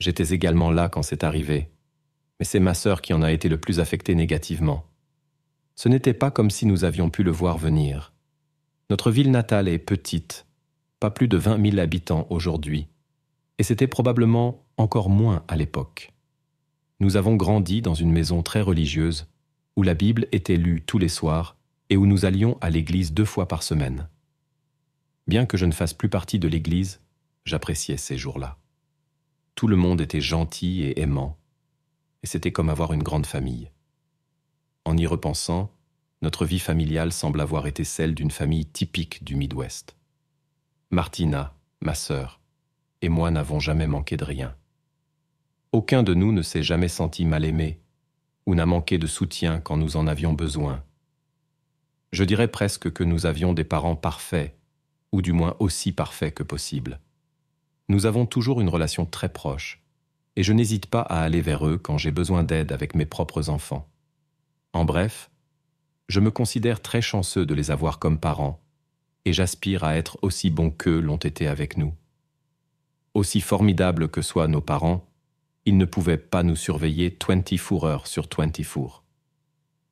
J'étais également là quand c'est arrivé, mais c'est ma sœur qui en a été le plus affectée négativement. Ce n'était pas comme si nous avions pu le voir venir. Notre ville natale est petite, pas plus de 20 000 habitants aujourd'hui, et c'était probablement encore moins à l'époque. Nous avons grandi dans une maison très religieuse, où la Bible était lue tous les soirs et où nous allions à l'église 2 fois par semaine. Bien que je ne fasse plus partie de l'église, j'appréciais ces jours-là. Tout le monde était gentil et aimant, et c'était comme avoir une grande famille. En y repensant, notre vie familiale semble avoir été celle d'une famille typique du Midwest. Martina, ma sœur, et moi n'avons jamais manqué de rien. Aucun de nous ne s'est jamais senti mal aimé ou n'a manqué de soutien quand nous en avions besoin. Je dirais presque que nous avions des parents parfaits, ou du moins aussi parfaits que possible. Nous avons toujours une relation très proche, et je n'hésite pas à aller vers eux quand j'ai besoin d'aide avec mes propres enfants. En bref, je me considère très chanceux de les avoir comme parents, et j'aspire à être aussi bon qu'eux l'ont été avec nous. Aussi formidables que soient nos parents, ils ne pouvaient pas nous surveiller 24 heures sur 24.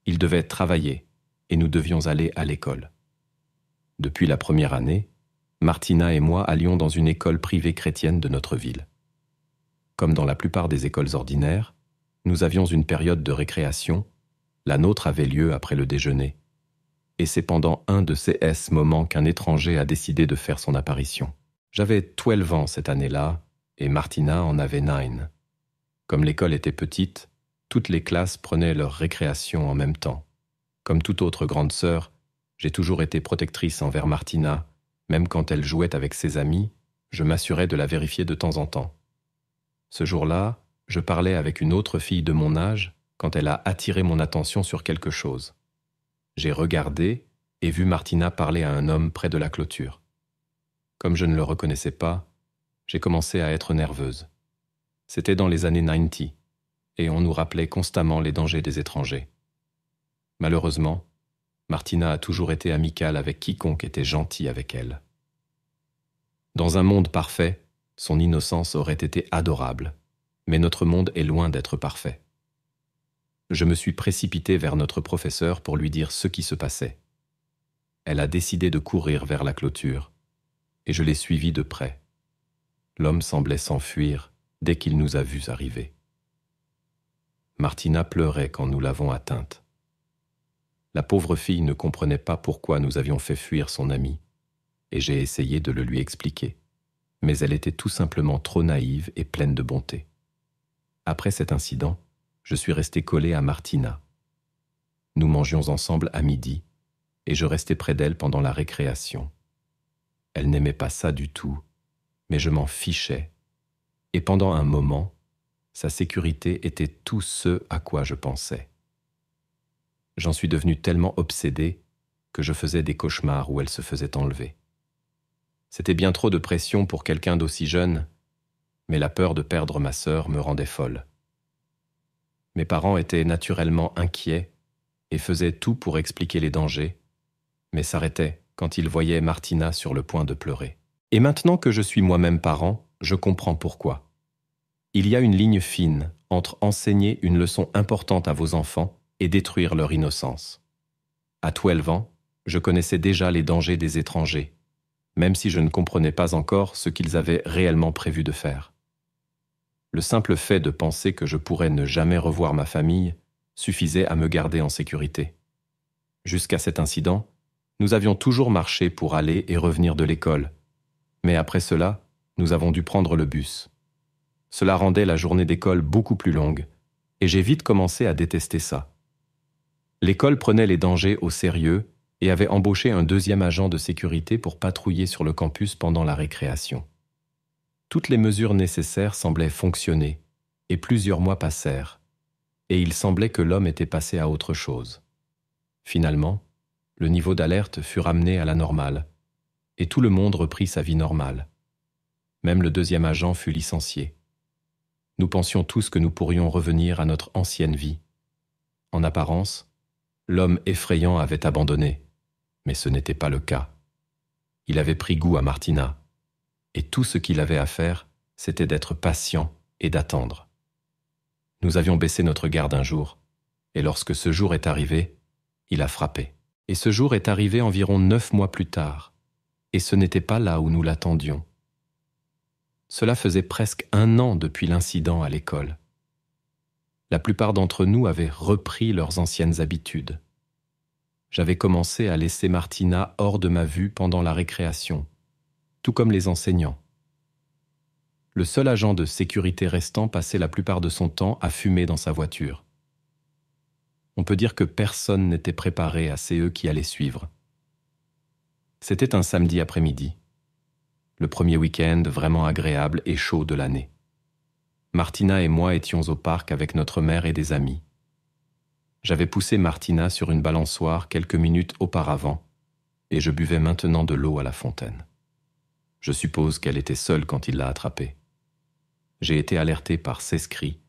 Ils devaient travailler, et nous devions aller à l'école. Depuis la première année, Martina et moi allions dans une école privée chrétienne de notre ville. Comme dans la plupart des écoles ordinaires, nous avions une période de récréation. La nôtre avait lieu après le déjeuner. Et c'est pendant un de ces moments qu'un étranger a décidé de faire son apparition. J'avais 12 ans cette année-là, et Martina en avait 9. Comme l'école était petite, toutes les classes prenaient leur récréation en même temps. Comme toute autre grande sœur, j'ai toujours été protectrice envers Martina. Même quand elle jouait avec ses amis, je m'assurais de la vérifier de temps en temps. Ce jour-là, je parlais avec une autre fille de mon âge quand elle a attiré mon attention sur quelque chose. J'ai regardé et vu Martina parler à un homme près de la clôture. Comme je ne le reconnaissais pas, j'ai commencé à être nerveuse. C'était dans les années 90, et on nous rappelait constamment les dangers des étrangers. Malheureusement, Martina a toujours été amicale avec quiconque était gentil avec elle. Dans un monde parfait, son innocence aurait été adorable, mais notre monde est loin d'être parfait. Je me suis précipité vers notre professeur pour lui dire ce qui se passait. Elle a décidé de courir vers la clôture, et je l'ai suivie de près. L'homme semblait s'enfuir dès qu'il nous a vus arriver. Martina pleurait quand nous l'avons atteinte. La pauvre fille ne comprenait pas pourquoi nous avions fait fuir son amie, et j'ai essayé de le lui expliquer, mais elle était tout simplement trop naïve et pleine de bonté. Après cet incident, je suis resté collé à Martina. Nous mangions ensemble à midi, et je restais près d'elle pendant la récréation. Elle n'aimait pas ça du tout, mais je m'en fichais, et pendant un moment, sa sécurité était tout ce à quoi je pensais. J'en suis devenu tellement obsédé que je faisais des cauchemars où elle se faisait enlever. C'était bien trop de pression pour quelqu'un d'aussi jeune, mais la peur de perdre ma sœur me rendait folle. Mes parents étaient naturellement inquiets et faisaient tout pour expliquer les dangers, mais s'arrêtaient quand ils voyaient Martina sur le point de pleurer. Et maintenant que je suis moi-même parent, je comprends pourquoi. Il y a une ligne fine entre enseigner une leçon importante à vos enfants et détruire leur innocence. À 12 ans, je connaissais déjà les dangers des étrangers, même si je ne comprenais pas encore ce qu'ils avaient réellement prévu de faire. Le simple fait de penser que je pourrais ne jamais revoir ma famille suffisait à me garder en sécurité. Jusqu'à cet incident, nous avions toujours marché pour aller et revenir de l'école, mais après cela, nous avons dû prendre le bus. Cela rendait la journée d'école beaucoup plus longue, et j'ai vite commencé à détester ça. L'école prenait les dangers au sérieux et avait embauché un 2e agent de sécurité pour patrouiller sur le campus pendant la récréation. Toutes les mesures nécessaires semblaient fonctionner, et plusieurs mois passèrent, et il semblait que l'homme était passé à autre chose. Finalement, le niveau d'alerte fut ramené à la normale, et tout le monde reprit sa vie normale. Même le 2e agent fut licencié. Nous pensions tous que nous pourrions revenir à notre ancienne vie. En apparence, l'homme effrayant avait abandonné, mais ce n'était pas le cas. Il avait pris goût à Martina, et tout ce qu'il avait à faire, c'était d'être patient et d'attendre. Nous avions baissé notre garde un jour, et lorsque ce jour est arrivé, il a frappé. Et ce jour est arrivé environ 9 mois plus tard, et ce n'était pas là où nous l'attendions. Cela faisait presque 1 an depuis l'incident à l'école. La plupart d'entre nous avaient repris leurs anciennes habitudes. J'avais commencé à laisser Martina hors de ma vue pendant la récréation, tout comme les enseignants. Le seul agent de sécurité restant passait la plupart de son temps à fumer dans sa voiture. On peut dire que personne n'était préparé à ces eux qui allaient suivre. C'était un samedi après-midi, le premier week-end vraiment agréable et chaud de l'année. Martina et moi étions au parc avec notre mère et des amis. J'avais poussé Martina sur une balançoire quelques minutes auparavant et je buvais maintenant de l'eau à la fontaine. Je suppose qu'elle était seule quand il l'a attrapée. J'ai été alerté par ses cris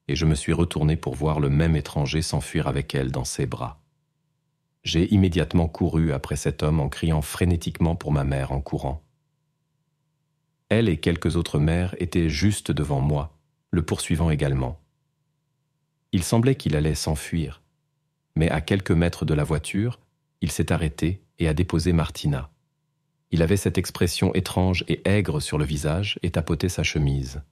et je me suis retourné pour voir le même étranger s'enfuir avec elle dans ses bras. J'ai immédiatement couru après cet homme en criant frénétiquement pour ma mère en courant. Elle et quelques autres mères étaient juste devant moi, le poursuivant également. Il semblait qu'il allait s'enfuir, mais à quelques mètres de la voiture, il s'est arrêté et a déposé Martina. Il avait cette expression étrange et aigre sur le visage et tapotait sa chemise.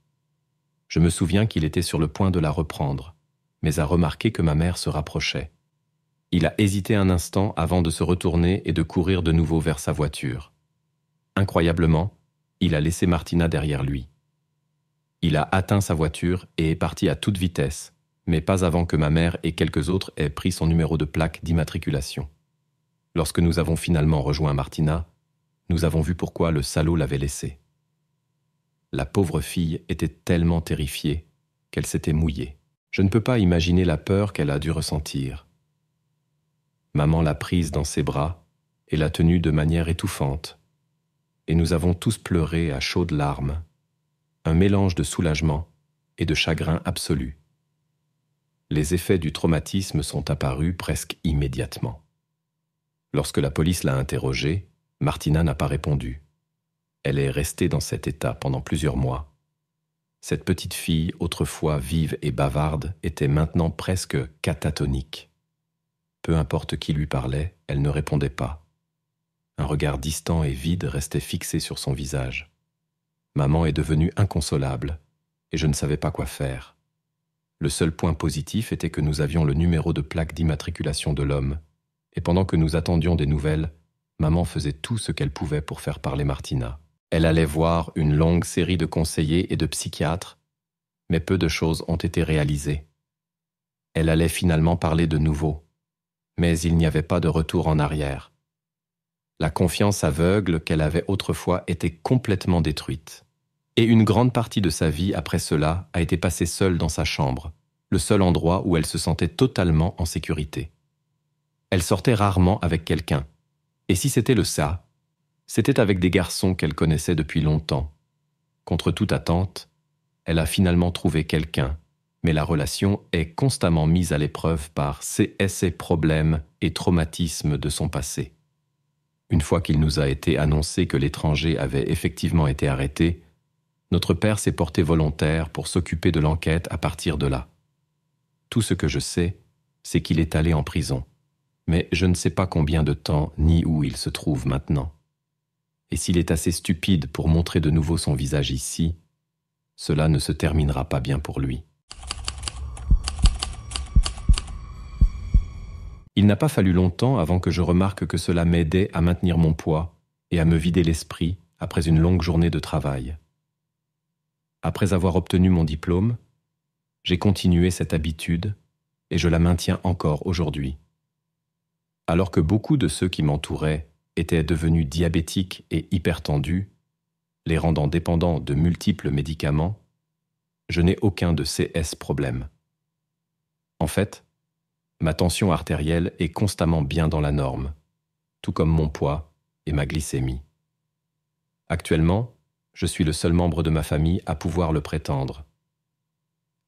Je me souviens qu'il était sur le point de la reprendre, mais a remarqué que ma mère se rapprochait. Il a hésité un instant avant de se retourner et de courir de nouveau vers sa voiture. Incroyablement, il a laissé Martina derrière lui. Il a atteint sa voiture et est parti à toute vitesse, mais pas avant que ma mère et quelques autres aient pris son numéro de plaque d'immatriculation. Lorsque nous avons finalement rejoint Martina, nous avons vu pourquoi le salaud l'avait laissée. La pauvre fille était tellement terrifiée qu'elle s'était mouillée. Je ne peux pas imaginer la peur qu'elle a dû ressentir. Maman l'a prise dans ses bras et l'a tenue de manière étouffante, et nous avons tous pleuré à chaudes larmes, un mélange de soulagement et de chagrin absolu. Les effets du traumatisme sont apparus presque immédiatement. Lorsque la police l'a interrogée, Martina n'a pas répondu. Elle est restée dans cet état pendant plusieurs mois. Cette petite fille, autrefois vive et bavarde, était maintenant presque catatonique. Peu importe qui lui parlait, elle ne répondait pas. Un regard distant et vide restait fixé sur son visage. Maman est devenue inconsolable, et je ne savais pas quoi faire. Le seul point positif était que nous avions le numéro de plaque d'immatriculation de l'homme, et pendant que nous attendions des nouvelles, maman faisait tout ce qu'elle pouvait pour faire parler Martina. Elle allait voir une longue série de conseillers et de psychiatres, mais peu de choses ont été réalisées. Elle allait finalement parler de nouveau, mais il n'y avait pas de retour en arrière. La confiance aveugle qu'elle avait autrefois était complètement détruite. Et une grande partie de sa vie après cela a été passée seule dans sa chambre, le seul endroit où elle se sentait totalement en sécurité. Elle sortait rarement avec quelqu'un, et si c'était le ça, c'était avec des garçons qu'elle connaissait depuis longtemps. Contre toute attente, elle a finalement trouvé quelqu'un, mais la relation est constamment mise à l'épreuve par ces problèmes et traumatismes de son passé. Une fois qu'il nous a été annoncé que l'étranger avait effectivement été arrêté, notre père s'est porté volontaire pour s'occuper de l'enquête à partir de là. Tout ce que je sais, c'est qu'il est allé en prison, mais je ne sais pas combien de temps ni où il se trouve maintenant. Et s'il est assez stupide pour montrer de nouveau son visage ici, cela ne se terminera pas bien pour lui. Il n'a pas fallu longtemps avant que je remarque que cela m'aidait à maintenir mon poids et à me vider l'esprit après une longue journée de travail. Après avoir obtenu mon diplôme, j'ai continué cette habitude et je la maintiens encore aujourd'hui. Alors que beaucoup de ceux qui m'entouraient étaient devenus diabétiques et hypertendus, les rendant dépendants de multiples médicaments, je n'ai aucun de ces problèmes. En fait, ma tension artérielle est constamment bien dans la norme, tout comme mon poids et ma glycémie. Actuellement, je suis le seul membre de ma famille à pouvoir le prétendre.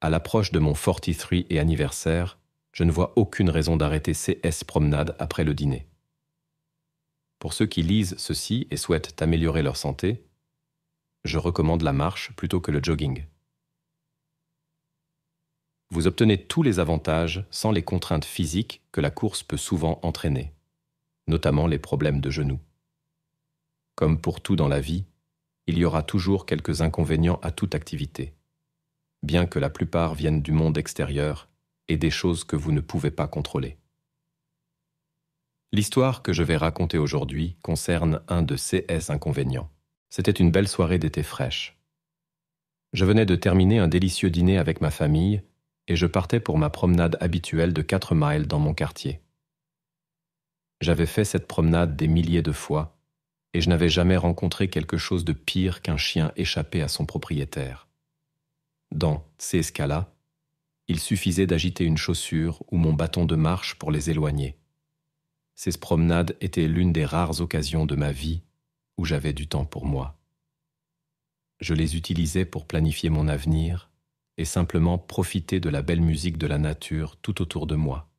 À l'approche de mon 43 et anniversaire, je ne vois aucune raison d'arrêter ces promenades après le dîner. Pour ceux qui lisent ceci et souhaitent améliorer leur santé, je recommande la marche plutôt que le jogging. Vous obtenez tous les avantages sans les contraintes physiques que la course peut souvent entraîner, notamment les problèmes de genoux. Comme pour tout dans la vie, il y aura toujours quelques inconvénients à toute activité, bien que la plupart viennent du monde extérieur et des choses que vous ne pouvez pas contrôler. L'histoire que je vais raconter aujourd'hui concerne un de ces inconvénients. C'était une belle soirée d'été fraîche. Je venais de terminer un délicieux dîner avec ma famille et je partais pour ma promenade habituelle de 4 miles dans mon quartier. J'avais fait cette promenade des milliers de fois et je n'avais jamais rencontré quelque chose de pire qu'un chien échappé à son propriétaire. Dans ces cas-là, il suffisait d'agiter une chaussure ou mon bâton de marche pour les éloigner. Ces promenades étaient l'une des rares occasions de ma vie où j'avais du temps pour moi. Je les utilisais pour planifier mon avenir et simplement profiter de la belle musique de la nature tout autour de moi.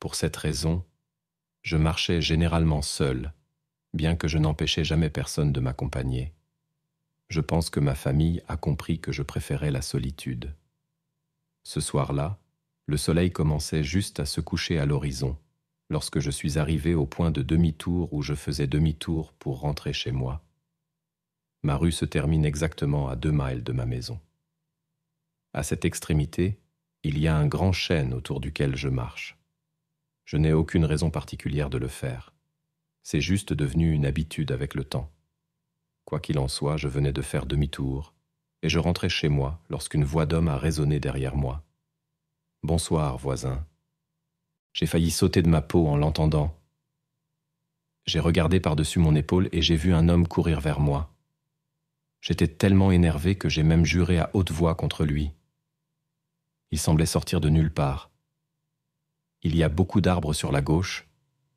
Pour cette raison, je marchais généralement seul, bien que je n'empêchais jamais personne de m'accompagner. Je pense que ma famille a compris que je préférais la solitude. Ce soir-là, le soleil commençait juste à se coucher à l'horizon, lorsque je suis arrivé au point de demi-tour où je faisais demi-tour pour rentrer chez moi. Ma rue se termine exactement à 2 miles de ma maison. À cette extrémité, il y a un grand chêne autour duquel je marche. Je n'ai aucune raison particulière de le faire. C'est juste devenu une habitude avec le temps. Quoi qu'il en soit, je venais de faire demi-tour, et je rentrais chez moi lorsqu'une voix d'homme a résonné derrière moi. « Bonsoir, voisin. » J'ai failli sauter de ma peau en l'entendant. J'ai regardé par-dessus mon épaule et j'ai vu un homme courir vers moi. J'étais tellement énervé que j'ai même juré à haute voix contre lui. Il semblait sortir de nulle part. Il y a beaucoup d'arbres sur la gauche,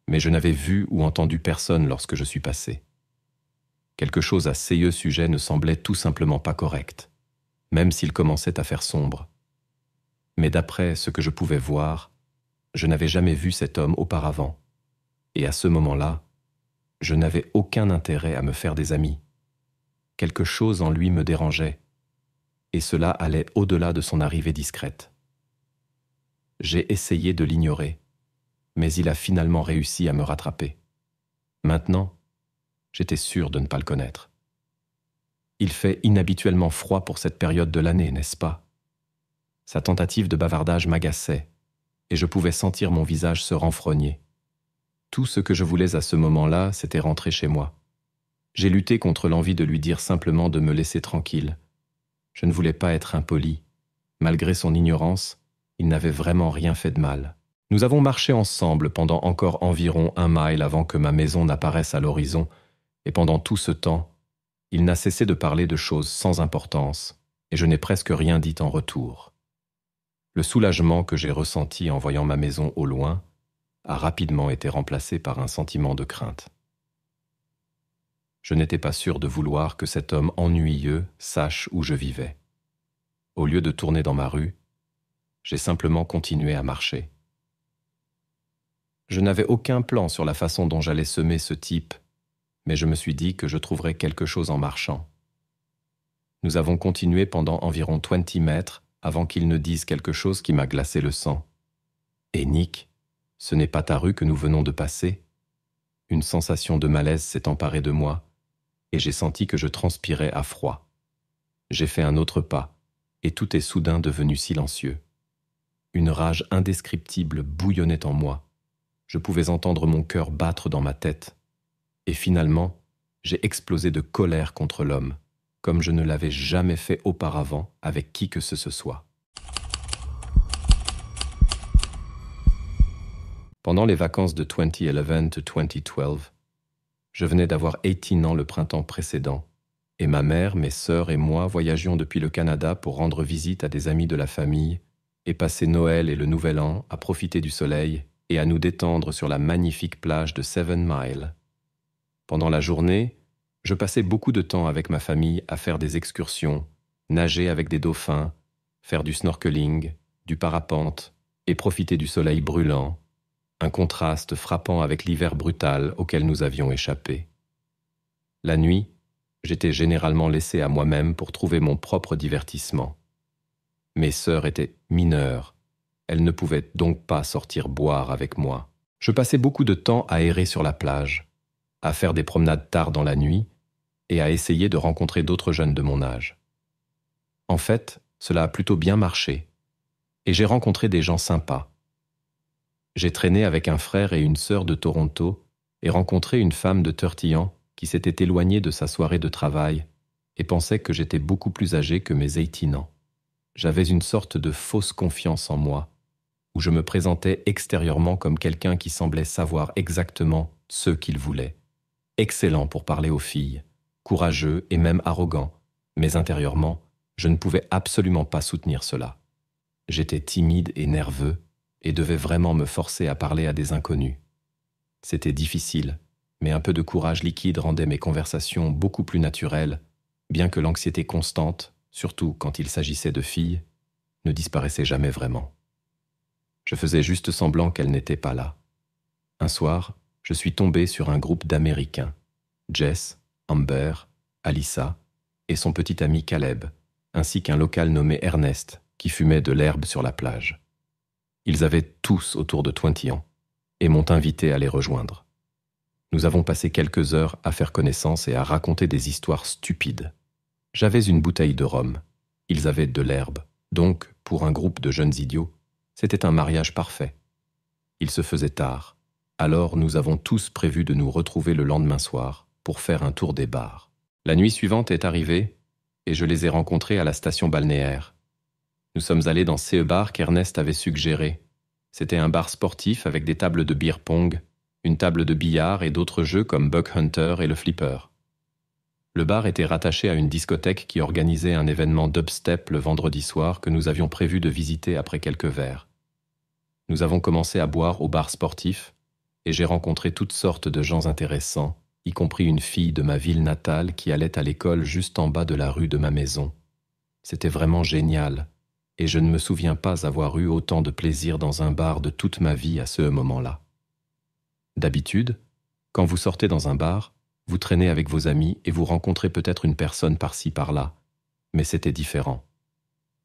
mais je n'avais vu ou entendu personne lorsque je suis passé. Quelque chose à ces sujets ne semblait tout simplement pas correct, même s'il commençait à faire sombre. Mais d'après ce que je pouvais voir, je n'avais jamais vu cet homme auparavant, et à ce moment-là, je n'avais aucun intérêt à me faire des amis. Quelque chose en lui me dérangeait, et cela allait au-delà de son arrivée discrète. J'ai essayé de l'ignorer, mais il a finalement réussi à me rattraper. Maintenant, j'étais sûr de ne pas le connaître. Il fait inhabituellement froid pour cette période de l'année, n'est-ce pas? Sa tentative de bavardage m'agaçait, et je pouvais sentir mon visage se renfrogner. Tout ce que je voulais à ce moment-là, c'était rentrer chez moi. J'ai lutté contre l'envie de lui dire simplement de me laisser tranquille. Je ne voulais pas être impoli. Malgré son ignorance, il n'avait vraiment rien fait de mal. Nous avons marché ensemble pendant encore environ 1 mile avant que ma maison n'apparaisse à l'horizon, et pendant tout ce temps, il n'a cessé de parler de choses sans importance, et je n'ai presque rien dit en retour. Le soulagement que j'ai ressenti en voyant ma maison au loin a rapidement été remplacé par un sentiment de crainte. Je n'étais pas sûr de vouloir que cet homme ennuyeux sache où je vivais. Au lieu de tourner dans ma rue, j'ai simplement continué à marcher. Je n'avais aucun plan sur la façon dont j'allais semer ce type, mais je me suis dit que je trouverais quelque chose en marchant. Nous avons continué pendant environ 20 mètres avant qu'il ne dise quelque chose qui m'a glacé le sang. « Et Nick, ce n'est pas ta rue que nous venons de passer ?» Une sensation de malaise s'est emparée de moi, et j'ai senti que je transpirais à froid. J'ai fait un autre pas, et tout est soudain devenu silencieux. Une rage indescriptible bouillonnait en moi. Je pouvais entendre mon cœur battre dans ma tête. Et finalement, j'ai explosé de colère contre l'homme, comme je ne l'avais jamais fait auparavant avec qui que ce soit. Pendant les vacances de 2011 to 2012, je venais d'avoir 18 ans le printemps précédent, et ma mère, mes sœurs et moi voyagions depuis le Canada pour rendre visite à des amis de la famille et passer Noël et le Nouvel An à profiter du soleil et à nous détendre sur la magnifique plage de 7 Mile. Pendant la journée, je passais beaucoup de temps avec ma famille à faire des excursions, nager avec des dauphins, faire du snorkeling, du parapente et profiter du soleil brûlant, un contraste frappant avec l'hiver brutal auquel nous avions échappé. La nuit, j'étais généralement laissé à moi-même pour trouver mon propre divertissement. Mes sœurs étaient mineures. Elles ne pouvaient donc pas sortir boire avec moi. Je passais beaucoup de temps à errer sur la plage, à faire des promenades tard dans la nuit et à essayer de rencontrer d'autres jeunes de mon âge. En fait, cela a plutôt bien marché et j'ai rencontré des gens sympas. J'ai traîné avec un frère et une sœur de Toronto et rencontré une femme de 30 ans qui s'était éloignée de sa soirée de travail et pensait que j'étais beaucoup plus âgé que mes 18 ans. J'avais une sorte de fausse confiance en moi, où je me présentais extérieurement comme quelqu'un qui semblait savoir exactement ce qu'il voulait. Excellent pour parler aux filles, courageux et même arrogant, mais intérieurement, je ne pouvais absolument pas soutenir cela. J'étais timide et nerveux et devais vraiment me forcer à parler à des inconnus. C'était difficile, mais un peu de courage liquide rendait mes conversations beaucoup plus naturelles, bien que l'anxiété constante, surtout quand il s'agissait de filles, ne disparaissait jamais vraiment. Je faisais juste semblant qu'elle n'était pas là. Un soir, je suis tombé sur un groupe d'Américains, Jess, Amber, Alyssa et son petit ami Caleb, ainsi qu'un local nommé Ernest qui fumait de l'herbe sur la plage. Ils avaient tous autour de 20 ans et m'ont invité à les rejoindre. Nous avons passé quelques heures à faire connaissance et à raconter des histoires stupides. J'avais une bouteille de rhum, ils avaient de l'herbe, donc, pour un groupe de jeunes idiots, c'était un mariage parfait. Il se faisait tard, alors nous avons tous prévu de nous retrouver le lendemain soir pour faire un tour des bars. La nuit suivante est arrivée et je les ai rencontrés à la station balnéaire. Nous sommes allés dans ce bar qu'Ernest avait suggéré. C'était un bar sportif avec des tables de beer pong, une table de billard et d'autres jeux comme Buck Hunter et le flipper. Le bar était rattaché à une discothèque qui organisait un événement dubstep le vendredi soir que nous avions prévu de visiter après quelques verres. Nous avons commencé à boire au bar sportif et j'ai rencontré toutes sortes de gens intéressants, y compris une fille de ma ville natale qui allait à l'école juste en bas de la rue de ma maison. C'était vraiment génial et je ne me souviens pas avoir eu autant de plaisir dans un bar de toute ma vie à ce moment-là. D'habitude, quand vous sortez dans un bar, vous traînez avec vos amis et vous rencontrez peut-être une personne par-ci par-là, mais c'était différent.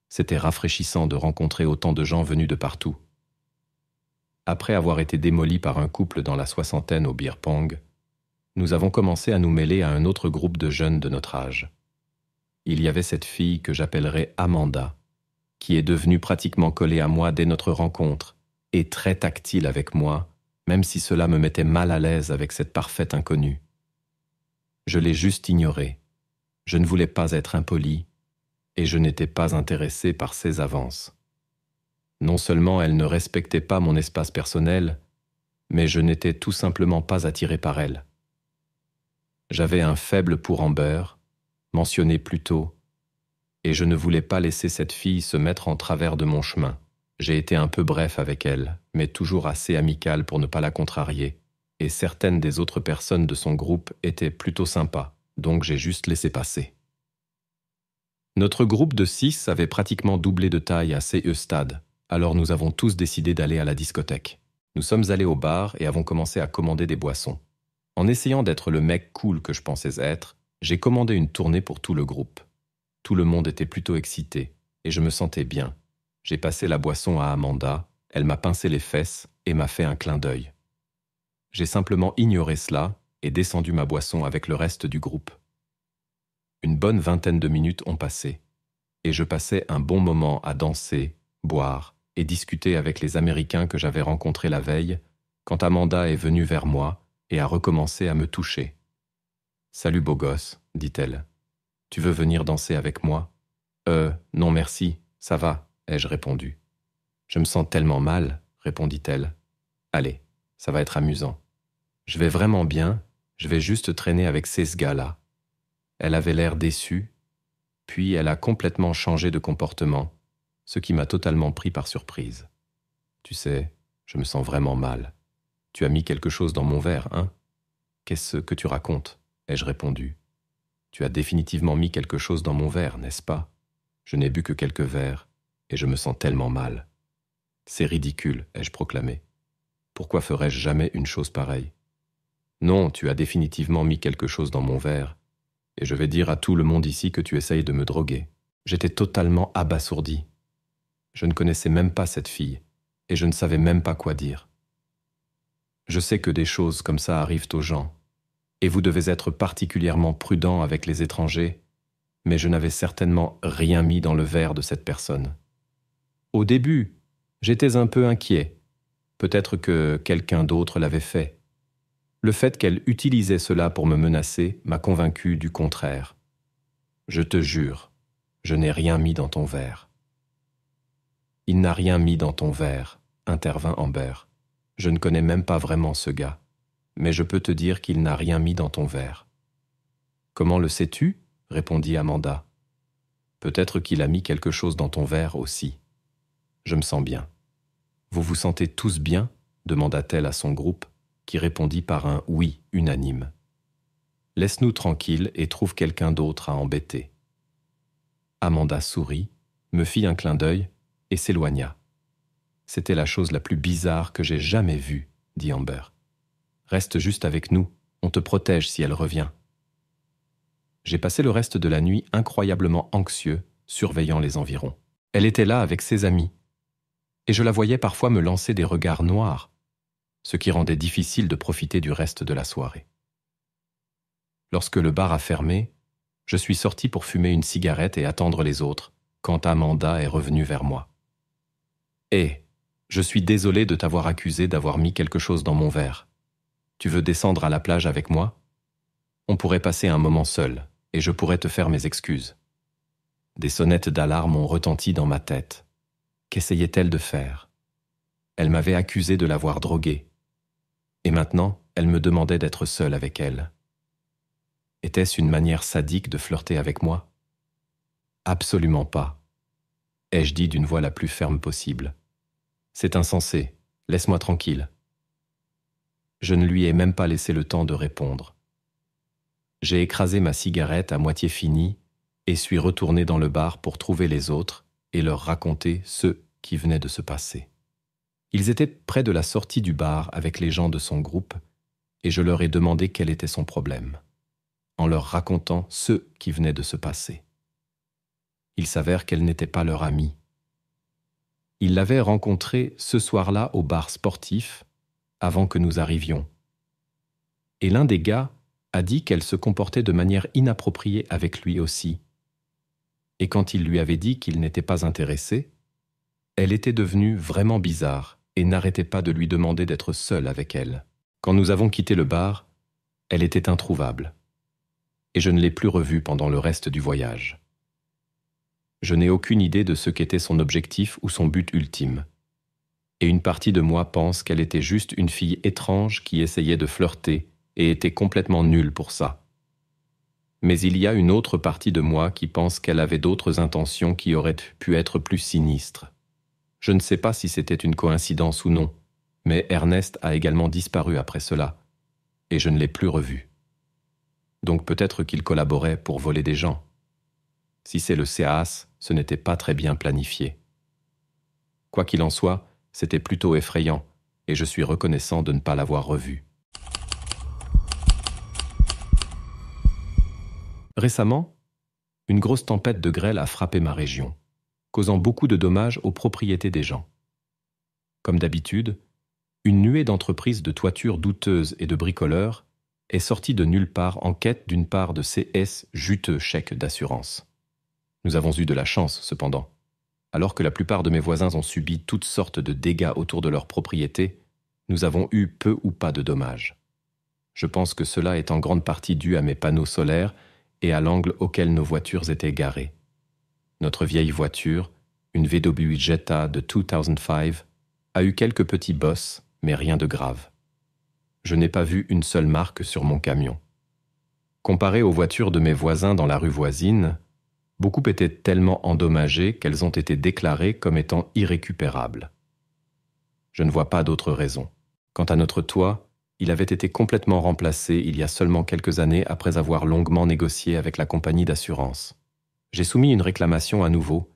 C'était rafraîchissant de rencontrer autant de gens venus de partout. Après avoir été démolis par un couple dans la soixantaine au beer pong, nous avons commencé à nous mêler à un autre groupe de jeunes de notre âge. Il y avait cette fille que j'appellerais Amanda, qui est devenue pratiquement collée à moi dès notre rencontre et très tactile avec moi, même si cela me mettait mal à l'aise avec cette parfaite inconnue. Je l'ai juste ignorée. Je ne voulais pas être impoli et je n'étais pas intéressé par ses avances. Non seulement elle ne respectait pas mon espace personnel, mais je n'étais tout simplement pas attiré par elle. J'avais un faible pour Amber, mentionné plus tôt, et je ne voulais pas laisser cette fille se mettre en travers de mon chemin. J'ai été un peu bref avec elle, mais toujours assez amical pour ne pas la contrarier, et certaines des autres personnes de son groupe étaient plutôt sympas, donc j'ai juste laissé passer. Notre groupe de 6 avait pratiquement doublé de taille à CE Stade, alors nous avons tous décidé d'aller à la discothèque. Nous sommes allés au bar et avons commencé à commander des boissons. En essayant d'être le mec cool que je pensais être, j'ai commandé une tournée pour tout le groupe. Tout le monde était plutôt excité, et je me sentais bien. J'ai passé la boisson à Amanda, elle m'a pincé les fesses et m'a fait un clin d'œil. J'ai simplement ignoré cela et descendu ma boisson avec le reste du groupe. Une bonne vingtaine de minutes ont passé, et je passais un bon moment à danser, boire et discuter avec les Américains que j'avais rencontrés la veille, quand Amanda est venue vers moi et a recommencé à me toucher. « Salut beau gosse », dit-elle. « Tu veux venir danser avec moi ?»« Non merci, ça va », ai-je répondu. « Je me sens tellement mal », répondit-elle. « Allez, ça va être amusant. Je vais vraiment bien, je vais juste traîner avec ces gars-là. » Elle avait l'air déçue, puis elle a complètement changé de comportement, ce qui m'a totalement pris par surprise. « Tu sais, je me sens vraiment mal. Tu as mis quelque chose dans mon verre, hein ? Qu'est-ce que tu racontes ? Ai-je répondu. Tu as définitivement mis quelque chose dans mon verre, n'est-ce pas ? Je n'ai bu que quelques verres, et je me sens tellement mal. C'est ridicule, ai-je proclamé. Pourquoi ferais-je jamais une chose pareille ? Non, tu as définitivement mis quelque chose dans mon verre, et je vais dire à tout le monde ici que tu essayes de me droguer. J'étais totalement abasourdi. Je ne connaissais même pas cette fille, et je ne savais même pas quoi dire. Je sais que des choses comme ça arrivent aux gens, et vous devez être particulièrement prudent avec les étrangers, mais je n'avais certainement rien mis dans le verre de cette personne. Au début, j'étais un peu inquiet. Peut-être que quelqu'un d'autre l'avait fait. Le fait qu'elle utilisait cela pour me menacer m'a convaincu du contraire. Je te jure, je n'ai rien mis dans ton verre. Il n'a rien mis dans ton verre, intervint Amber. Je ne connais même pas vraiment ce gars, mais je peux te dire qu'il n'a rien mis dans ton verre. Comment le sais-tu ? Répondit Amanda. Peut-être qu'il a mis quelque chose dans ton verre aussi. Je me sens bien. Vous vous sentez tous bien ? Demanda-t-elle à son groupe, qui répondit par un oui unanime. Laisse-nous tranquilles et trouve quelqu'un d'autre à embêter. Amanda sourit, me fit un clin d'œil et s'éloigna. C'était la chose la plus bizarre que j'ai jamais vue, dit Amber. Reste juste avec nous, on te protège si elle revient. J'ai passé le reste de la nuit incroyablement anxieux, surveillant les environs. Elle était là avec ses amis, et je la voyais parfois me lancer des regards noirs, ce qui rendait difficile de profiter du reste de la soirée. Lorsque le bar a fermé, je suis sorti pour fumer une cigarette et attendre les autres, quand Amanda est revenue vers moi. « Hé, je suis désolé de t'avoir accusé d'avoir mis quelque chose dans mon verre. Tu veux descendre à la plage avec moi ? On pourrait passer un moment seul, et je pourrais te faire mes excuses. » Des sonnettes d'alarme ont retenti dans ma tête. Qu'essayait-elle de faire ? Elle m'avait accusé de l'avoir droguée. Et maintenant, elle me demandait d'être seule avec elle. Était-ce une manière sadique de flirter avec moi ? Absolument pas, ai-je dit d'une voix la plus ferme possible. C'est insensé, laisse-moi tranquille. Je ne lui ai même pas laissé le temps de répondre. J'ai écrasé ma cigarette à moitié finie et suis retourné dans le bar pour trouver les autres et leur raconter ce qui venait de se passer. Ils étaient près de la sortie du bar avec les gens de son groupe et je leur ai demandé quel était son problème, en leur racontant ce qui venait de se passer. Il s'avère qu'elle n'était pas leur amie. Ils l'avaient rencontrée ce soir-là au bar sportif avant que nous arrivions. Et l'un des gars a dit qu'elle se comportait de manière inappropriée avec lui aussi. Et quand il lui avait dit qu'il n'était pas intéressé, elle était devenue vraiment bizarre et n'arrêtait pas de lui demander d'être seule avec elle. Quand nous avons quitté le bar, elle était introuvable. Et je ne l'ai plus revue pendant le reste du voyage. Je n'ai aucune idée de ce qu'était son objectif ou son but ultime. Et une partie de moi pense qu'elle était juste une fille étrange qui essayait de flirter et était complètement nulle pour ça. Mais il y a une autre partie de moi qui pense qu'elle avait d'autres intentions qui auraient pu être plus sinistres. Je ne sais pas si c'était une coïncidence ou non, mais Ernest a également disparu après cela, et je ne l'ai plus revu. Donc peut-être qu'il collaborait pour voler des gens. Si c'est le CAAS, ce n'était pas très bien planifié. Quoi qu'il en soit, c'était plutôt effrayant, et je suis reconnaissant de ne pas l'avoir revu. Récemment, une grosse tempête de grêle a frappé ma région, causant beaucoup de dommages aux propriétés des gens. Comme d'habitude, une nuée d'entreprises de toitures douteuses et de bricoleurs est sortie de nulle part en quête d'une part de ces juteux chèques d'assurance. Nous avons eu de la chance, cependant. Alors que la plupart de mes voisins ont subi toutes sortes de dégâts autour de leur propriété, nous avons eu peu ou pas de dommages. Je pense que cela est en grande partie dû à mes panneaux solaires et à l'angle auquel nos voitures étaient garées. Notre vieille voiture, une VW Jetta de 2005, a eu quelques petits bosses, mais rien de grave. Je n'ai pas vu une seule marque sur mon camion. Comparé aux voitures de mes voisins dans la rue voisine, beaucoup étaient tellement endommagées qu'elles ont été déclarées comme étant irrécupérables. Je ne vois pas d'autre raison. Quant à notre toit, il avait été complètement remplacé il y a seulement quelques années après avoir longuement négocié avec la compagnie d'assurance. J'ai soumis une réclamation à nouveau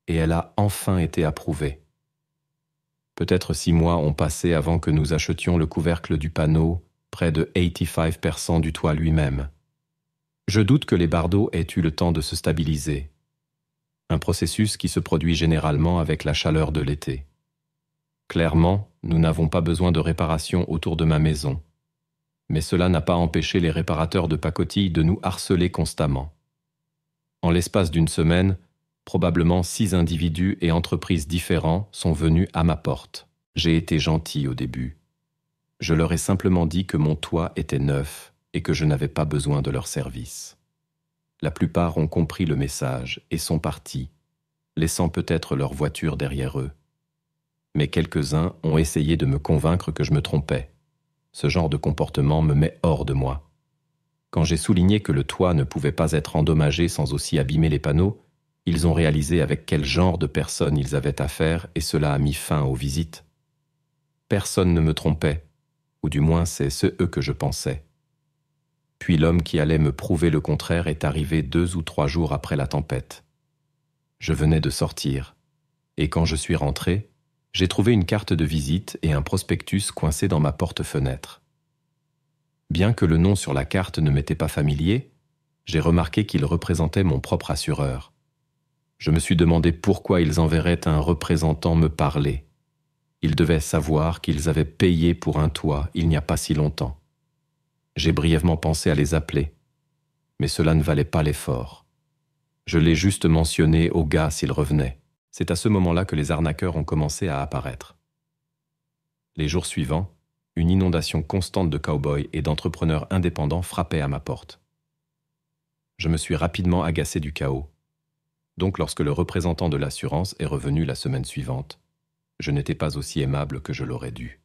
et elle a enfin été approuvée. Peut-être 6 mois ont passé avant que nous achetions le couvercle du panneau, près de 85% du toit lui-même. Je doute que les bardeaux aient eu le temps de se stabiliser. un processus qui se produit généralement avec la chaleur de l'été. Clairement, nous n'avons pas besoin de réparation autour de ma maison, mais cela n'a pas empêché les réparateurs de pacotille de nous harceler constamment. En l'espace d'une semaine, probablement 6 individus et entreprises différents sont venus à ma porte. J'ai été gentil au début. Je leur ai simplement dit que mon toit était neuf et que je n'avais pas besoin de leur service. La plupart ont compris le message et sont partis, laissant peut-être leur voiture derrière eux. Mais quelques-uns ont essayé de me convaincre que je me trompais. Ce genre de comportement me met hors de moi. Quand j'ai souligné que le toit ne pouvait pas être endommagé sans aussi abîmer les panneaux, ils ont réalisé avec quel genre de personnes ils avaient affaire et cela a mis fin aux visites. Personne ne me trompait, ou du moins c'est ce eux que je pensais. Puis l'homme qui allait me prouver le contraire est arrivé 2 ou 3 jours après la tempête. Je venais de sortir, et quand je suis rentré, j'ai trouvé une carte de visite et un prospectus coincé dans ma porte-fenêtre. Bien que le nom sur la carte ne m'était pas familier, j'ai remarqué qu'il représentait mon propre assureur. Je me suis demandé pourquoi ils enverraient un représentant me parler. Ils devaient savoir qu'ils avaient payé pour un toit il n'y a pas si longtemps. J'ai brièvement pensé à les appeler, mais cela ne valait pas l'effort. Je l'ai juste mentionné au gars s'il revenait. C'est à ce moment-là que les arnaqueurs ont commencé à apparaître. Les jours suivants, une inondation constante de cow-boys et d'entrepreneurs indépendants frappait à ma porte. Je me suis rapidement agacé du chaos. Donc lorsque le représentant de l'assurance est revenu la semaine suivante, je n'étais pas aussi aimable que je l'aurais dû.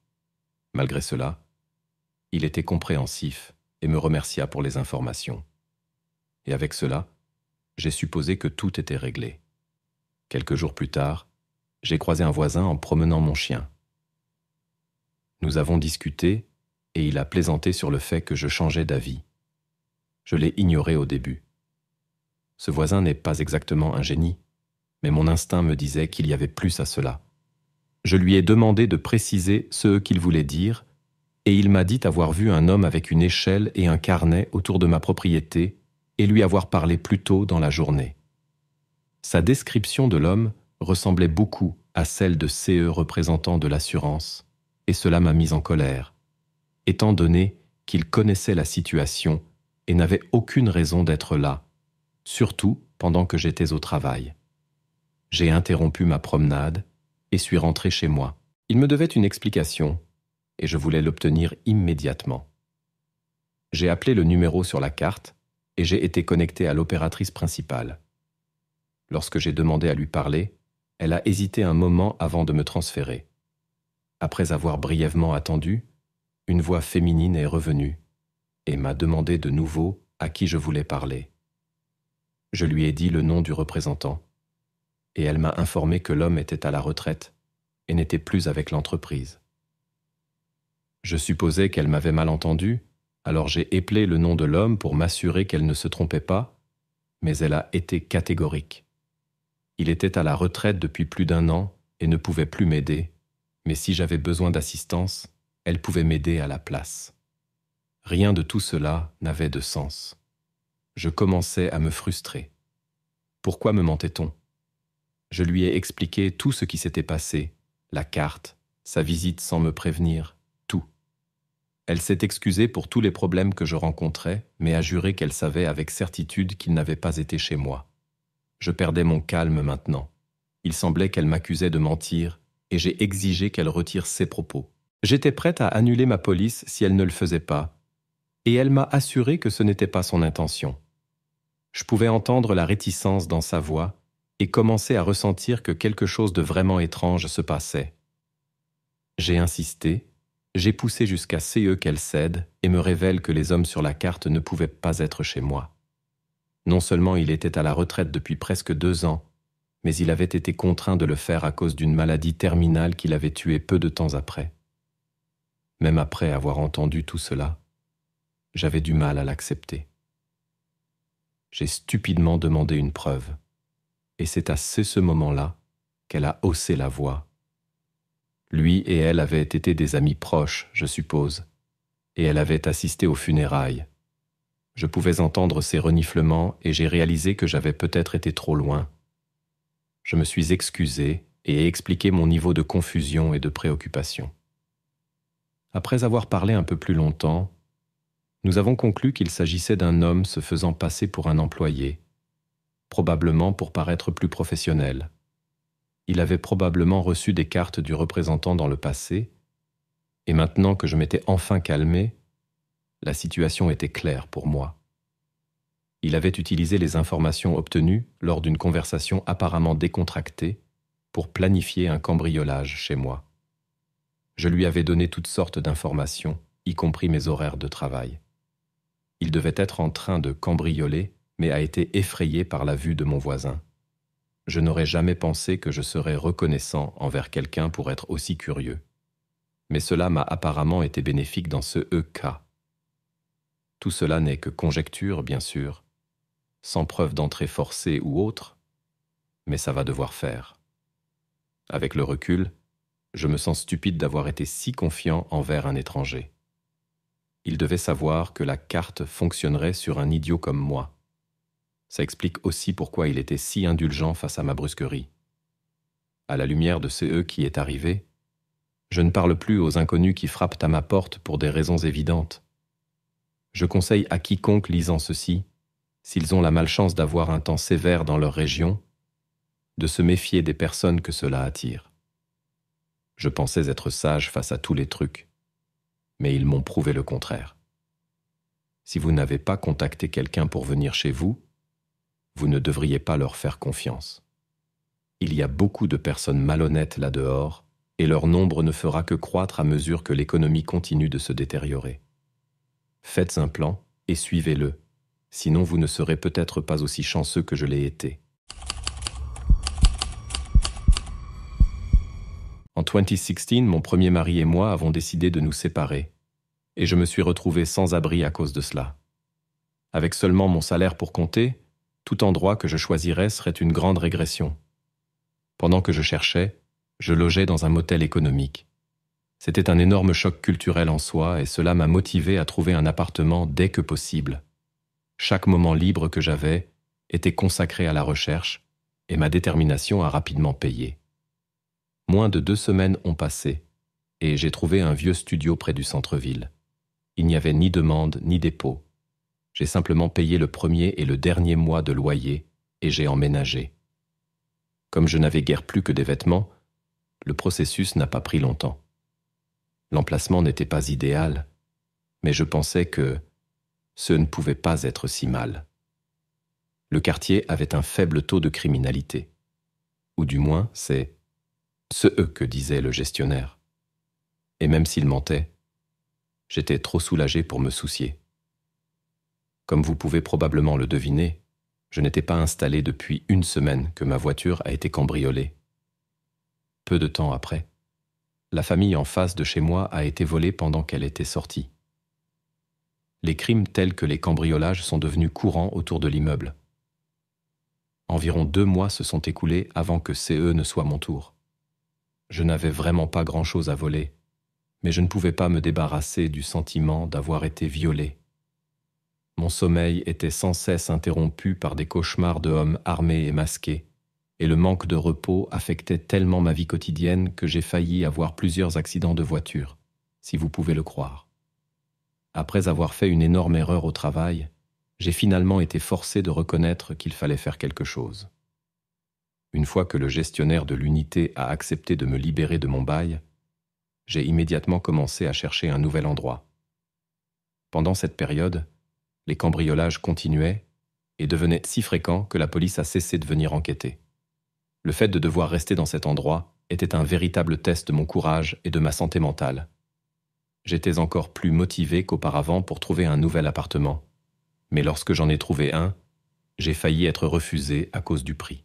Malgré cela, il était compréhensif et me remercia pour les informations. Et avec cela, j'ai supposé que tout était réglé. Quelques jours plus tard, j'ai croisé un voisin en promenant mon chien. Nous avons discuté et il a plaisanté sur le fait que je changeais d'avis. Je l'ai ignoré au début. Ce voisin n'est pas exactement un génie, mais mon instinct me disait qu'il y avait plus à cela. Je lui ai demandé de préciser ce qu'il voulait dire et il m'a dit avoir vu un homme avec une échelle et un carnet autour de ma propriété et lui avoir parlé plus tôt dans la journée. Sa description de l'homme ressemblait beaucoup à celle de CE représentant de l'assurance, et cela m'a mis en colère, étant donné qu'il connaissait la situation et n'avait aucune raison d'être là, surtout pendant que j'étais au travail. J'ai interrompu ma promenade et suis rentré chez moi. Il me devait une explication, et je voulais l'obtenir immédiatement. J'ai appelé le numéro sur la carte et j'ai été connecté à l'opératrice principale. Lorsque j'ai demandé à lui parler, elle a hésité un moment avant de me transférer. Après avoir brièvement attendu, une voix féminine est revenue et m'a demandé de nouveau à qui je voulais parler. Je lui ai dit le nom du représentant et elle m'a informé que l'homme était à la retraite et n'était plus avec l'entreprise. Je supposais qu'elle m'avait mal entendu, alors j'ai éplé le nom de l'homme pour m'assurer qu'elle ne se trompait pas, mais elle a été catégorique. Il était à la retraite depuis plus d'1 an et ne pouvait plus m'aider, mais si j'avais besoin d'assistance, elle pouvait m'aider à la place. Rien de tout cela n'avait de sens. Je commençais à me frustrer. Pourquoi me mentait-on ? Je lui ai expliqué tout ce qui s'était passé, la carte, sa visite sans me prévenir, tout. Elle s'est excusée pour tous les problèmes que je rencontrais, mais a juré qu'elle savait avec certitude qu'il n'avait pas été chez moi. Je perdais mon calme maintenant. Il semblait qu'elle m'accusait de mentir, et j'ai exigé qu'elle retire ses propos. J'étais prête à annuler ma police si elle ne le faisait pas, et elle m'a assuré que ce n'était pas son intention. Je pouvais entendre la réticence dans sa voix et commencer à ressentir que quelque chose de vraiment étrange se passait. J'ai insisté, j'ai poussé jusqu'à ce qu'elle cède et me révèle que les hommes sur la carte ne pouvaient pas être chez moi. Non seulement il était à la retraite depuis presque 2 ans, mais il avait été contraint de le faire à cause d'une maladie terminale qui l'avait tué peu de temps après. Même après avoir entendu tout cela, j'avais du mal à l'accepter. J'ai stupidement demandé une preuve, et c'est à ce moment-là qu'elle a haussé la voix. Lui et elle avaient été des amis proches, je suppose, et elle avait assisté aux funérailles. Je pouvais entendre ses reniflements et j'ai réalisé que j'avais peut-être été trop loin. Je me suis excusé et ai expliqué mon niveau de confusion et de préoccupation. Après avoir parlé un peu plus longtemps, nous avons conclu qu'il s'agissait d'un homme se faisant passer pour un employé, probablement pour paraître plus professionnel. Il avait probablement reçu des cartes du représentant dans le passé, et maintenant que je m'étais enfin calmé, la situation était claire pour moi. Il avait utilisé les informations obtenues lors d'une conversation apparemment décontractée pour planifier un cambriolage chez moi. Je lui avais donné toutes sortes d'informations, y compris mes horaires de travail. Il devait être en train de cambrioler, mais a été effrayé par la vue de mon voisin. Je n'aurais jamais pensé que je serais reconnaissant envers quelqu'un pour être aussi curieux. Mais cela m'a apparemment été bénéfique dans ce cas. Tout cela n'est que conjecture, bien sûr, sans preuve d'entrée forcée ou autre, mais ça va devoir faire. Avec le recul, je me sens stupide d'avoir été si confiant envers un étranger. Il devait savoir que la carte fonctionnerait sur un idiot comme moi. Ça explique aussi pourquoi il était si indulgent face à ma brusquerie. À la lumière de ce qui est arrivé, je ne parle plus aux inconnus qui frappent à ma porte pour des raisons évidentes. Je conseille à quiconque lisant ceci, s'ils ont la malchance d'avoir un temps sévère dans leur région, de se méfier des personnes que cela attire. Je pensais être sage face à tous les trucs, mais ils m'ont prouvé le contraire. Si vous n'avez pas contacté quelqu'un pour venir chez vous, vous ne devriez pas leur faire confiance. Il y a beaucoup de personnes malhonnêtes là-dehors, et leur nombre ne fera que croître à mesure que l'économie continue de se détériorer. Faites un plan et suivez-le, sinon vous ne serez peut-être pas aussi chanceux que je l'ai été. En 2016, mon premier mari et moi avons décidé de nous séparer, et je me suis retrouvé sans abri à cause de cela. Avec seulement mon salaire pour compter, tout endroit que je choisirais serait une grande régression. Pendant que je cherchais, je logeais dans un motel économique. C'était un énorme choc culturel en soi et cela m'a motivé à trouver un appartement dès que possible. Chaque moment libre que j'avais était consacré à la recherche et ma détermination a rapidement payé. Moins de 2 semaines ont passé et j'ai trouvé un vieux studio près du centre-ville. Il n'y avait ni demande ni dépôt. J'ai simplement payé le premier et le dernier mois de loyer et j'ai emménagé. Comme je n'avais guère plus que des vêtements, le processus n'a pas pris longtemps. L'emplacement n'était pas idéal, mais je pensais que ce ne pouvait pas être si mal. Le quartier avait un faible taux de criminalité, ou du moins c'est ce que disait le gestionnaire. Et même s'il mentait, j'étais trop soulagé pour me soucier. Comme vous pouvez probablement le deviner, je n'étais pas installé depuis 1 semaine que ma voiture a été cambriolée. Peu de temps après, la famille en face de chez moi a été volée pendant qu'elle était sortie. Les crimes tels que les cambriolages sont devenus courants autour de l'immeuble. Environ 2 mois se sont écoulés avant que CE ne soit mon tour. Je n'avais vraiment pas grand-chose à voler, mais je ne pouvais pas me débarrasser du sentiment d'avoir été violé. Mon sommeil était sans cesse interrompu par des cauchemars de hommes armés et masqués, et le manque de repos affectait tellement ma vie quotidienne que j'ai failli avoir plusieurs accidents de voiture, si vous pouvez le croire. Après avoir fait une énorme erreur au travail, j'ai finalement été forcé de reconnaître qu'il fallait faire quelque chose. Une fois que le gestionnaire de l'unité a accepté de me libérer de mon bail, j'ai immédiatement commencé à chercher un nouvel endroit. Pendant cette période, les cambriolages continuaient et devenaient si fréquents que la police a cessé de venir enquêter. Le fait de devoir rester dans cet endroit était un véritable test de mon courage et de ma santé mentale. J'étais encore plus motivé qu'auparavant pour trouver un nouvel appartement, mais lorsque j'en ai trouvé un, j'ai failli être refusé à cause du prix.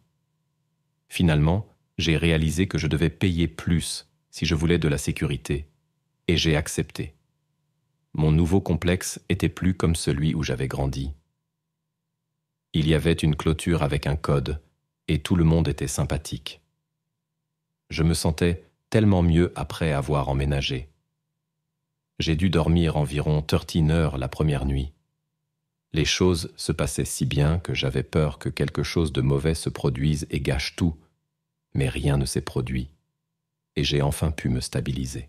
Finalement, j'ai réalisé que je devais payer plus si je voulais de la sécurité, et j'ai accepté. Mon nouveau complexe était plus comme celui où j'avais grandi. Il y avait une clôture avec un code, et tout le monde était sympathique. Je me sentais tellement mieux après avoir emménagé. J'ai dû dormir environ 13 heures la première nuit. Les choses se passaient si bien que j'avais peur que quelque chose de mauvais se produise et gâche tout, Mais rien ne s'est produit, et j'ai enfin pu me stabiliser.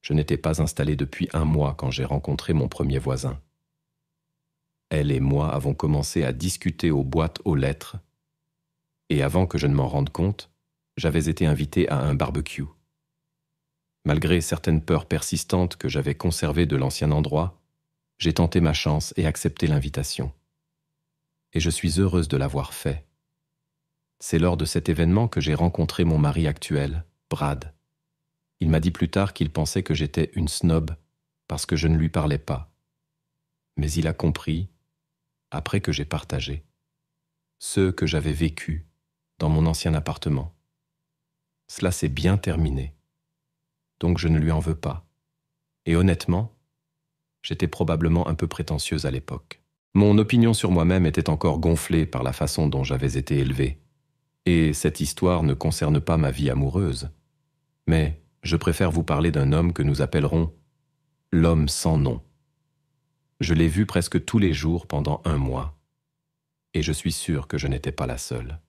Je n'étais pas installé depuis 1 mois quand j'ai rencontré mon premier voisin. Elle et moi avons commencé à discuter aux boîtes aux lettres, et avant que je ne m'en rende compte, j'avais été invité à un barbecue. Malgré certaines peurs persistantes que j'avais conservées de l'ancien endroit, j'ai tenté ma chance et accepté l'invitation. Et je suis heureuse de l'avoir fait. C'est lors de cet événement que j'ai rencontré mon mari actuel, Brad. Il m'a dit plus tard qu'il pensait que j'étais une snob parce que je ne lui parlais pas. Mais il a compris, après que j'ai partagé, ce que j'avais vécu dans mon ancien appartement. Cela s'est bien terminé, donc je ne lui en veux pas. Et honnêtement, j'étais probablement un peu prétentieuse à l'époque. Mon opinion sur moi-même était encore gonflée par la façon dont j'avais été élevé. Et cette histoire ne concerne pas ma vie amoureuse. Mais je préfère vous parler d'un homme que nous appellerons l'homme sans nom. Je l'ai vu presque tous les jours pendant 1 mois. Et je suis sûr que je n'étais pas la seule.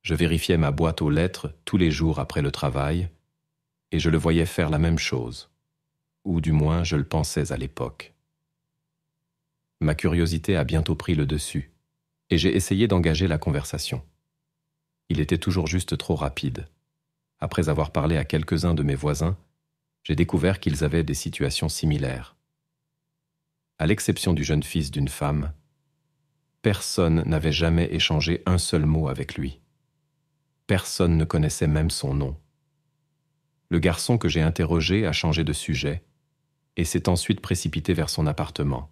Je vérifiais ma boîte aux lettres tous les jours après le travail, et je le voyais faire la même chose, ou du moins je le pensais à l'époque. Ma curiosité a bientôt pris le dessus, et j'ai essayé d'engager la conversation. Il était toujours juste trop rapide. Après avoir parlé à quelques-uns de mes voisins, j'ai découvert qu'ils avaient des situations similaires. À l'exception du jeune fils d'une femme, personne n'avait jamais échangé un seul mot avec lui. Personne ne connaissait même son nom. Le garçon que j'ai interrogé a changé de sujet et s'est ensuite précipité vers son appartement.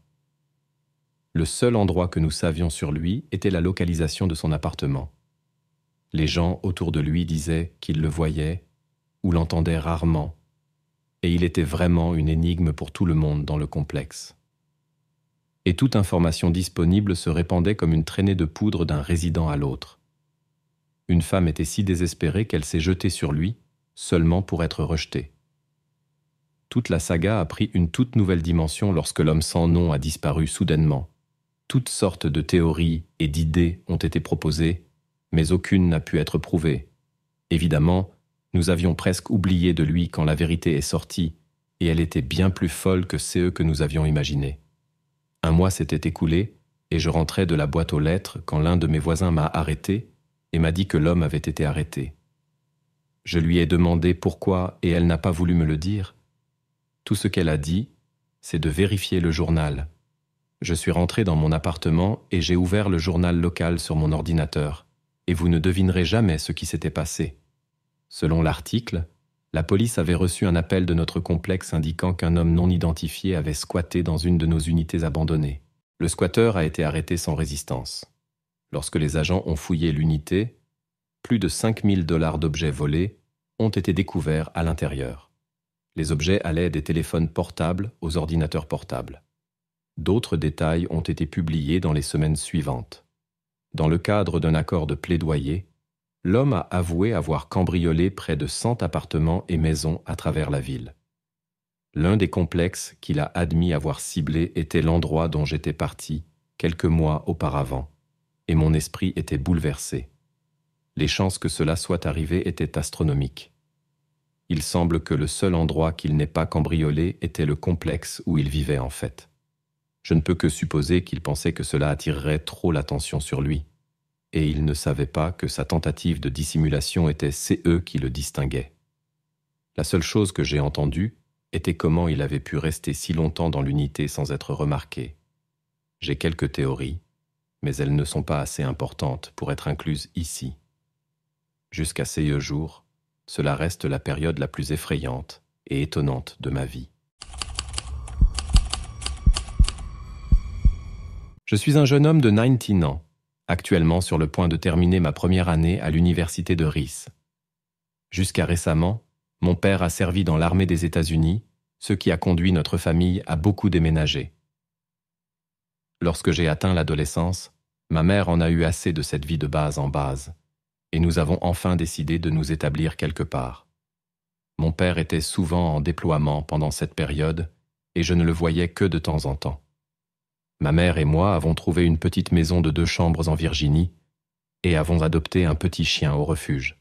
Le seul endroit que nous savions sur lui était la localisation de son appartement. Les gens autour de lui disaient qu'ils le voyaient ou l'entendaient rarement, et il était vraiment une énigme pour tout le monde dans le complexe. Et toute information disponible se répandait comme une traînée de poudre d'un résident à l'autre. Une femme était si désespérée qu'elle s'est jetée sur lui, seulement pour être rejetée. Toute la saga a pris une toute nouvelle dimension lorsque l'homme sans nom a disparu soudainement. Toutes sortes de théories et d'idées ont été proposées, mais aucune n'a pu être prouvée. Évidemment, nous avions presque oublié de lui quand la vérité est sortie, et elle était bien plus folle que ceux que nous avions imaginés. 1 mois s'était écoulé, et je rentrais de la boîte aux lettres quand l'un de mes voisins m'a arrêté et m'a dit que l'homme avait été arrêté. Je lui ai demandé pourquoi et elle n'a pas voulu me le dire. Tout ce qu'elle a dit, c'est de vérifier le journal. Je suis rentré dans mon appartement et j'ai ouvert le journal local sur mon ordinateur, et vous ne devinerez jamais ce qui s'était passé. Selon l'article, la police avait reçu un appel de notre complexe indiquant qu'un homme non identifié avait squatté dans une de nos unités abandonnées. Le squatteur a été arrêté sans résistance. Lorsque les agents ont fouillé l'unité, plus de 5 000 $ d'objets volés ont été découverts à l'intérieur. Les objets allaient des téléphones portables aux ordinateurs portables. D'autres détails ont été publiés dans les semaines suivantes. Dans le cadre d'un accord de plaidoyer, l'homme a avoué avoir cambriolé près de 100 appartements et maisons à travers la ville. L'un des complexes qu'il a admis avoir ciblé était l'endroit dont j'étais parti quelques mois auparavant, et mon esprit était bouleversé. Les chances que cela soit arrivé étaient astronomiques. Il semble que le seul endroit qu'il n'ait pas cambriolé était le complexe où il vivait en fait. Je ne peux que supposer qu'il pensait que cela attirerait trop l'attention sur lui, et il ne savait pas que sa tentative de dissimulation était CE qui le distinguait. La seule chose que j'ai entendue était comment il avait pu rester si longtemps dans l'unité sans être remarqué. J'ai quelques théories, mais elles ne sont pas assez importantes pour être incluses ici. Jusqu'à ces jours, cela reste la période la plus effrayante et étonnante de ma vie. Je suis un jeune homme de 19 ans, actuellement sur le point de terminer ma première année à l'université de Rice. Jusqu'à récemment, mon père a servi dans l'armée des États-Unis, ce qui a conduit notre famille à beaucoup déménager. Lorsque j'ai atteint l'adolescence, ma mère en a eu assez de cette vie de base en base, et nous avons enfin décidé de nous établir quelque part. Mon père était souvent en déploiement pendant cette période, et je ne le voyais que de temps en temps. Ma mère et moi avons trouvé une petite maison de 2 chambres en Virginie, et avons adopté un petit chien au refuge.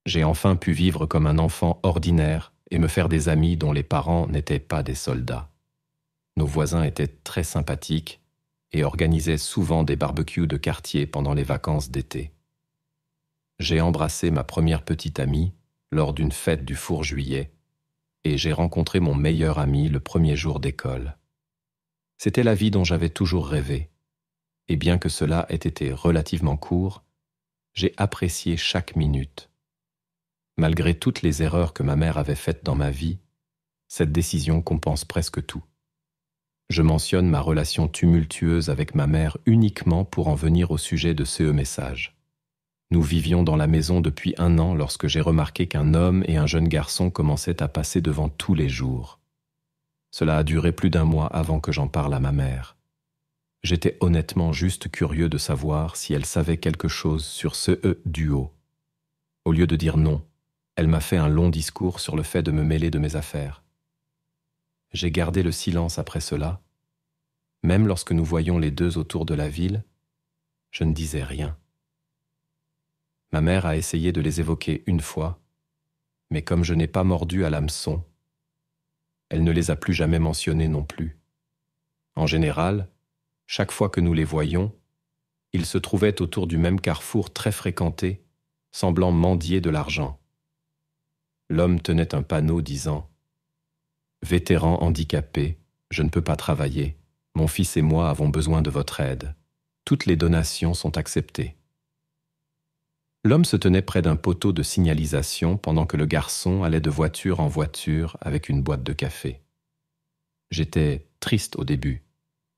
J'ai enfin pu vivre comme un enfant ordinaire et me faire des amis dont les parents n'étaient pas des soldats. Nos voisins étaient très sympathiques et organisaient souvent des barbecues de quartier pendant les vacances d'été. J'ai embrassé ma première petite amie lors d'une fête du four juillet et j'ai rencontré mon meilleur ami le premier jour d'école. C'était la vie dont j'avais toujours rêvé, et bien que cela ait été relativement court, j'ai apprécié chaque minute. Malgré toutes les erreurs que ma mère avait faites dans ma vie, cette décision compense presque tout. Je mentionne ma relation tumultueuse avec ma mère uniquement pour en venir au sujet de ce message. Nous vivions dans la maison depuis 1 an lorsque j'ai remarqué qu'un homme et un jeune garçon commençaient à passer devant tous les jours. Cela a duré plus d'1 mois avant que j'en parle à ma mère. J'étais honnêtement juste curieux de savoir si elle savait quelque chose sur ce duo. Au lieu de dire non, elle m'a fait un long discours sur le fait de me mêler de mes affaires. J'ai gardé le silence après cela. Même lorsque nous voyions les deux autour de la ville, je ne disais rien. Ma mère a essayé de les évoquer 1 fois, mais comme je n'ai pas mordu à l'hameçon, elle ne les a plus jamais mentionnés non plus. En général, chaque fois que nous les voyions, ils se trouvaient autour du même carrefour très fréquenté, semblant mendier de l'argent. L'homme tenait un panneau disant « Vétéran handicapé, je ne peux pas travailler. Mon fils et moi avons besoin de votre aide. Toutes les donations sont acceptées. » L'homme se tenait près d'un poteau de signalisation pendant que le garçon allait de voiture en voiture avec une boîte de café. J'étais triste au début,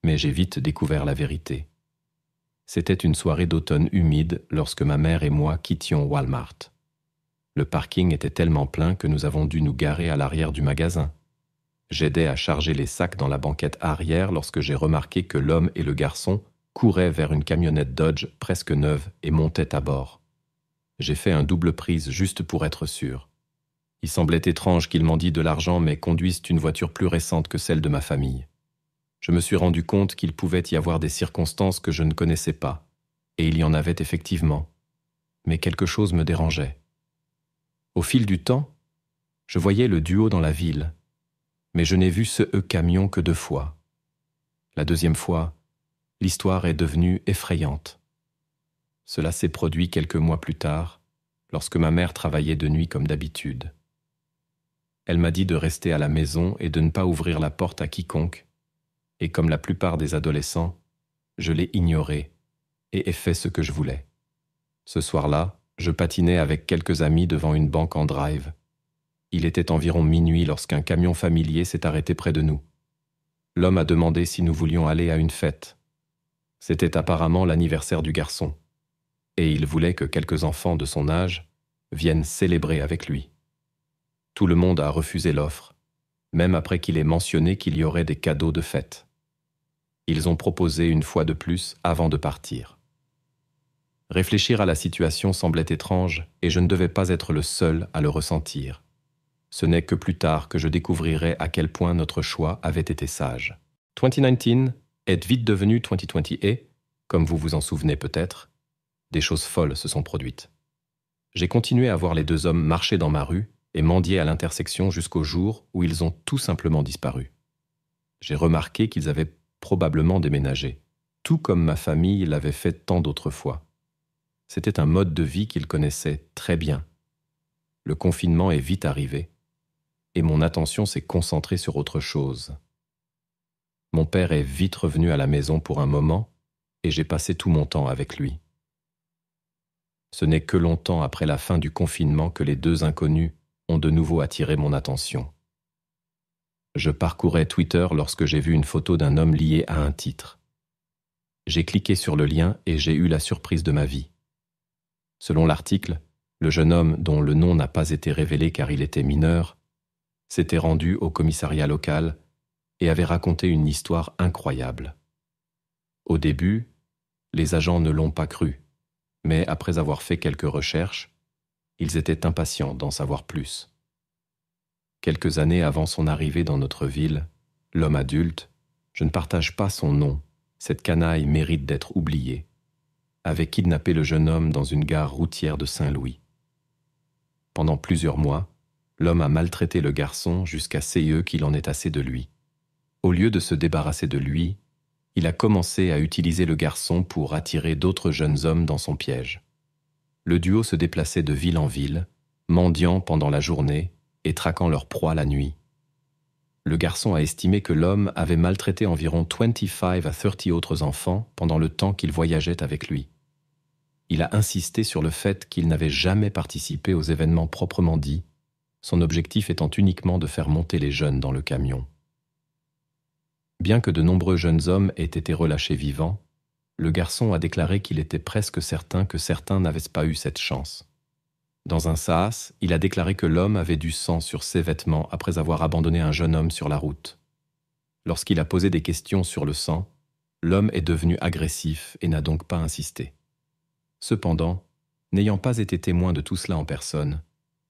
mais j'ai vite découvert la vérité. C'était une soirée d'automne humide lorsque ma mère et moi quittions Walmart. Le parking était tellement plein que nous avons dû nous garer à l'arrière du magasin. J'aidais à charger les sacs dans la banquette arrière lorsque j'ai remarqué que l'homme et le garçon couraient vers une camionnette Dodge presque neuve et montaient à bord. J'ai fait un double prise juste pour être sûr. Il semblait étrange qu'ils mendient de l'argent mais conduisent une voiture plus récente que celle de ma famille. Je me suis rendu compte qu'il pouvait y avoir des circonstances que je ne connaissais pas, et il y en avait effectivement, mais quelque chose me dérangeait. Au fil du temps, je voyais le duo dans la ville, mais je n'ai vu ce camion que 2 fois. La 2e fois, l'histoire est devenue effrayante. Cela s'est produit quelques mois plus tard, lorsque ma mère travaillait de nuit comme d'habitude. Elle m'a dit de rester à la maison et de ne pas ouvrir la porte à quiconque, et comme la plupart des adolescents, je l'ai ignoré et ai fait ce que je voulais. Ce soir-là, je patinais avec quelques amis devant une banque en drive. Il était environ minuit lorsqu'un camion familier s'est arrêté près de nous. L'homme a demandé si nous voulions aller à une fête. C'était apparemment l'anniversaire du garçon, et il voulait que quelques enfants de son âge viennent célébrer avec lui. Tout le monde a refusé l'offre, même après qu'il ait mentionné qu'il y aurait des cadeaux de fête. Ils ont proposé une fois de plus avant de partir. Réfléchir à la situation semblait étrange et je ne devais pas être le seul à le ressentir. Ce n'est que plus tard que je découvrirai à quel point notre choix avait été sage. 2019 est vite devenu 2020 et, comme vous vous en souvenez peut-être, des choses folles se sont produites. J'ai continué à voir les 2 hommes marcher dans ma rue et mendier à l'intersection jusqu'au jour où ils ont tout simplement disparu. J'ai remarqué qu'ils avaient probablement déménagé, tout comme ma famille l'avait fait tant d'autres fois. C'était un mode de vie qu'ils connaissaient très bien. Le confinement est vite arrivé, et mon attention s'est concentrée sur autre chose. Mon père est vite revenu à la maison pour un moment, et j'ai passé tout mon temps avec lui. Ce n'est que longtemps après la fin du confinement que les 2 inconnus ont de nouveau attiré mon attention. Je parcourais Twitter lorsque j'ai vu une photo d'un homme lié à un titre. J'ai cliqué sur le lien et j'ai eu la surprise de ma vie. Selon l'article, le jeune homme, dont le nom n'a pas été révélé car il était mineur, s'était rendu au commissariat local et avait raconté une histoire incroyable. Au début, les agents ne l'ont pas cru, mais après avoir fait quelques recherches, ils étaient impatients d'en savoir plus. Quelques années avant son arrivée dans notre ville, l'homme adulte, je ne partage pas son nom, cette canaille mérite d'être oubliée. avait kidnappé le jeune homme dans une gare routière de Saint-Louis. Pendant plusieurs mois, l'homme a maltraité le garçon jusqu'à ce qu'il en ait assez de lui. Au lieu de se débarrasser de lui, il a commencé à utiliser le garçon pour attirer d'autres jeunes hommes dans son piège. Le duo se déplaçait de ville en ville, mendiant pendant la journée et traquant leur proie la nuit. Le garçon a estimé que l'homme avait maltraité environ 25 à 30 autres enfants pendant le temps qu'il voyageait avec lui. Il a insisté sur le fait qu'il n'avait jamais participé aux événements proprement dits, son objectif étant uniquement de faire monter les jeunes dans le camion. Bien que de nombreux jeunes hommes aient été relâchés vivants, le garçon a déclaré qu'il était presque certain que certains n'avaient pas eu cette chance. Dans un sas, il a déclaré que l'homme avait du sang sur ses vêtements après avoir abandonné un jeune homme sur la route. Lorsqu'il a posé des questions sur le sang, l'homme est devenu agressif et n'a donc pas insisté. Cependant, n'ayant pas été témoin de tout cela en personne,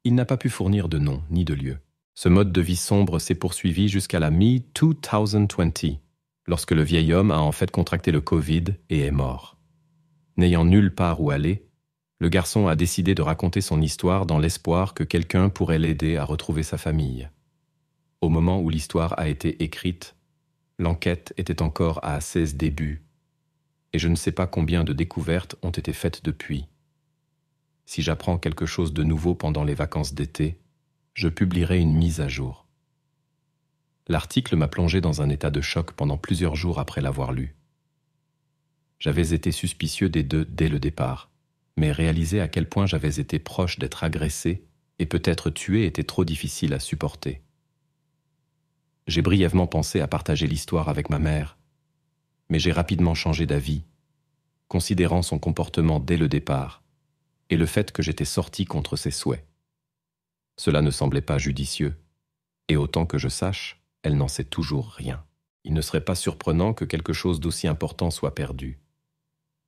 il n'a pas pu fournir de nom ni de lieu. Ce mode de vie sombre s'est poursuivi jusqu'à la mi-2020, lorsque le vieil homme a en fait contracté le Covid et est mort. N'ayant nulle part où aller, le garçon a décidé de raconter son histoire dans l'espoir que quelqu'un pourrait l'aider à retrouver sa famille. Au moment où l'histoire a été écrite, l'enquête était encore à ses débuts, et je ne sais pas combien de découvertes ont été faites depuis. Si j'apprends quelque chose de nouveau pendant les vacances d'été, je publierai une mise à jour. L'article m'a plongé dans un état de choc pendant plusieurs jours après l'avoir lu. J'avais été suspicieux des deux dès le départ, mais réaliser à quel point j'avais été proche d'être agressé et peut-être tué était trop difficile à supporter. J'ai brièvement pensé à partager l'histoire avec ma mère, mais j'ai rapidement changé d'avis, considérant son comportement dès le départ et le fait que j'étais sorti contre ses souhaits. Cela ne semblait pas judicieux, et autant que je sache, elle n'en sait toujours rien. Il ne serait pas surprenant que quelque chose d'aussi important soit perdu.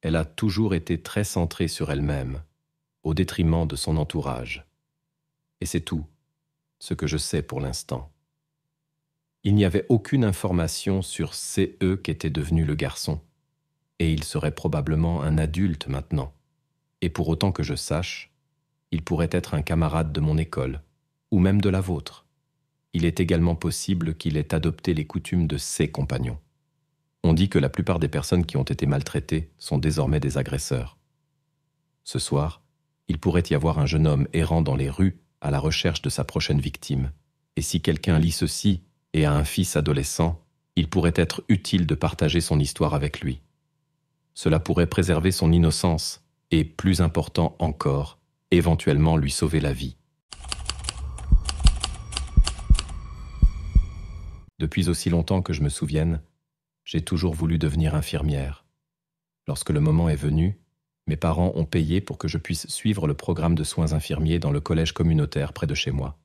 Elle a toujours été très centrée sur elle-même, au détriment de son entourage. Et c'est tout, ce que je sais pour l'instant. Il n'y avait aucune information sur CE qu'était devenu le garçon, et il serait probablement un adulte maintenant. Et pour autant que je sache, il pourrait être un camarade de mon école, ou même de la vôtre. Il est également possible qu'il ait adopté les coutumes de ses compagnons. On dit que la plupart des personnes qui ont été maltraitées sont désormais des agresseurs. Ce soir, il pourrait y avoir un jeune homme errant dans les rues à la recherche de sa prochaine victime. Et si quelqu'un lit ceci et a un fils adolescent, il pourrait être utile de partager son histoire avec lui. Cela pourrait préserver son innocence et, plus important encore, éventuellement lui sauver la vie. Depuis aussi longtemps que je me souvienne, j'ai toujours voulu devenir infirmière. Lorsque le moment est venu, mes parents ont payé pour que je puisse suivre le programme de soins infirmiers dans le collège communautaire près de chez moi.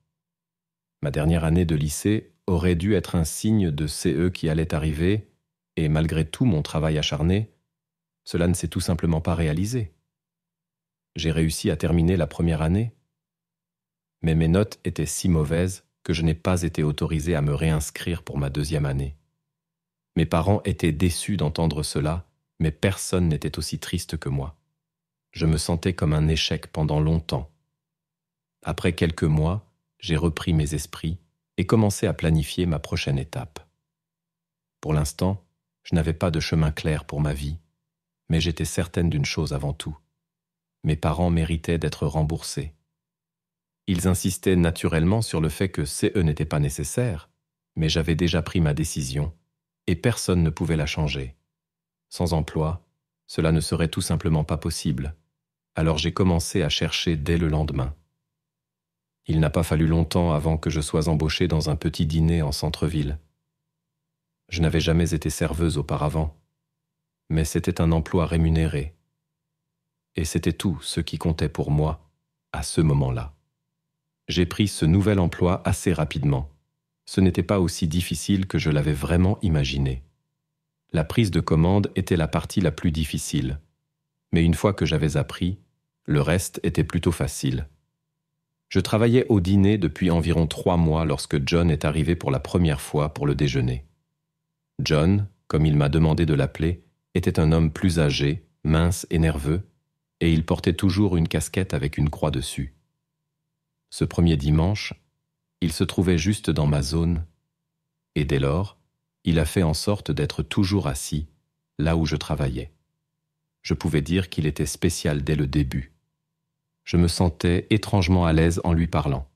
Ma dernière année de lycée aurait dû être un signe de CE qui allait arriver, et malgré tout mon travail acharné, cela ne s'est tout simplement pas réalisé. J'ai réussi à terminer la première année, mais mes notes étaient si mauvaises que je n'ai pas été autorisé à me réinscrire pour ma deuxième année. Mes parents étaient déçus d'entendre cela, mais personne n'était aussi triste que moi. Je me sentais comme un échec pendant longtemps. Après quelques mois, j'ai repris mes esprits et commencé à planifier ma prochaine étape. Pour l'instant, je n'avais pas de chemin clair pour ma vie, mais j'étais certaine d'une chose avant tout. Mes parents méritaient d'être remboursés. Ils insistaient naturellement sur le fait que CE n'était pas nécessaire, mais j'avais déjà pris ma décision, et personne ne pouvait la changer. Sans emploi, cela ne serait tout simplement pas possible, alors j'ai commencé à chercher dès le lendemain. Il n'a pas fallu longtemps avant que je sois embauchée dans un petit dîner en centre-ville. Je n'avais jamais été serveuse auparavant, mais c'était un emploi rémunéré. Et c'était tout ce qui comptait pour moi à ce moment-là. J'ai pris ce nouvel emploi assez rapidement. Ce n'était pas aussi difficile que je l'avais vraiment imaginé. La prise de commande était la partie la plus difficile, mais une fois que j'avais appris, le reste était plutôt facile. Je travaillais au dîner depuis environ 3 mois lorsque John est arrivé pour la première fois pour le déjeuner. John, comme il m'a demandé de l'appeler, était un homme plus âgé, mince et nerveux, et il portait toujours une casquette avec une croix dessus. Ce premier dimanche, il se trouvait juste dans ma zone, et dès lors, il a fait en sorte d'être toujours assis, là où je travaillais. Je pouvais dire qu'il était spécial dès le début. Je me sentais étrangement à l'aise en lui parlant.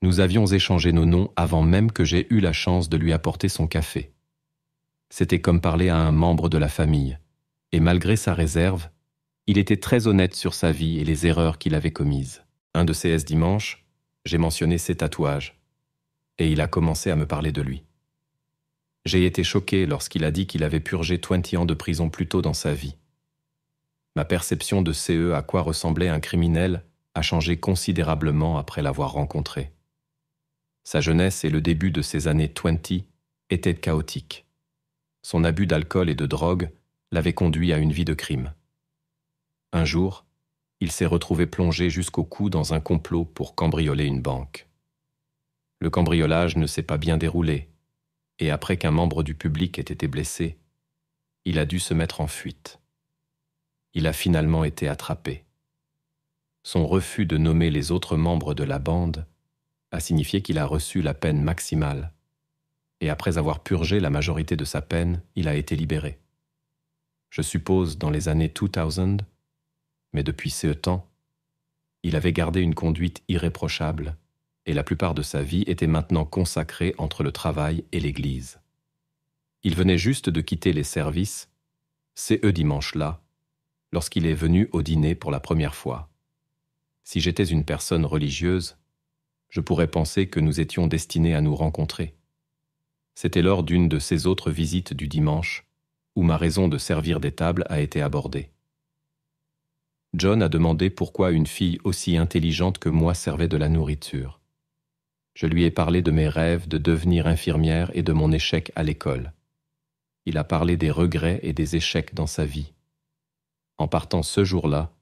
Nous avions échangé nos noms avant même que j'aie eu la chance de lui apporter son café. C'était comme parler à un membre de la famille, et malgré sa réserve, il était très honnête sur sa vie et les erreurs qu'il avait commises. Un de ces dimanches, j'ai mentionné ses tatouages, et il a commencé à me parler de lui. J'ai été choqué lorsqu'il a dit qu'il avait purgé 20 ans de prison plus tôt dans sa vie. Ma perception de à quoi ressemblait un criminel a changé considérablement après l'avoir rencontré. Sa jeunesse et le début de ses années 20 étaient chaotiques. Son abus d'alcool et de drogue l'avait conduit à une vie de crime. Un jour, il s'est retrouvé plongé jusqu'au cou dans un complot pour cambrioler une banque. Le cambriolage ne s'est pas bien déroulé, et après qu'un membre du public ait été blessé, il a dû se mettre en fuite. Il a finalement été attrapé. Son refus de nommer les autres membres de la bande a signifié qu'il a reçu la peine maximale, et après avoir purgé la majorité de sa peine, il a été libéré. Je suppose dans les années 2000, mais depuis ce temps, il avait gardé une conduite irréprochable, et la plupart de sa vie était maintenant consacrée entre le travail et l'église. Il venait juste de quitter les services, dimanche-là, lorsqu'il est venu au dîner pour la première fois. Si j'étais une personne religieuse, je pourrais penser que nous étions destinés à nous rencontrer. C'était lors d'une de ces autres visites du dimanche où ma raison de servir des tables a été abordée. John a demandé pourquoi une fille aussi intelligente que moi servait de la nourriture. Je lui ai parlé de mes rêves de devenir infirmière et de mon échec à l'école. Il a parlé des regrets et des échecs dans sa vie. En partant ce jour-là,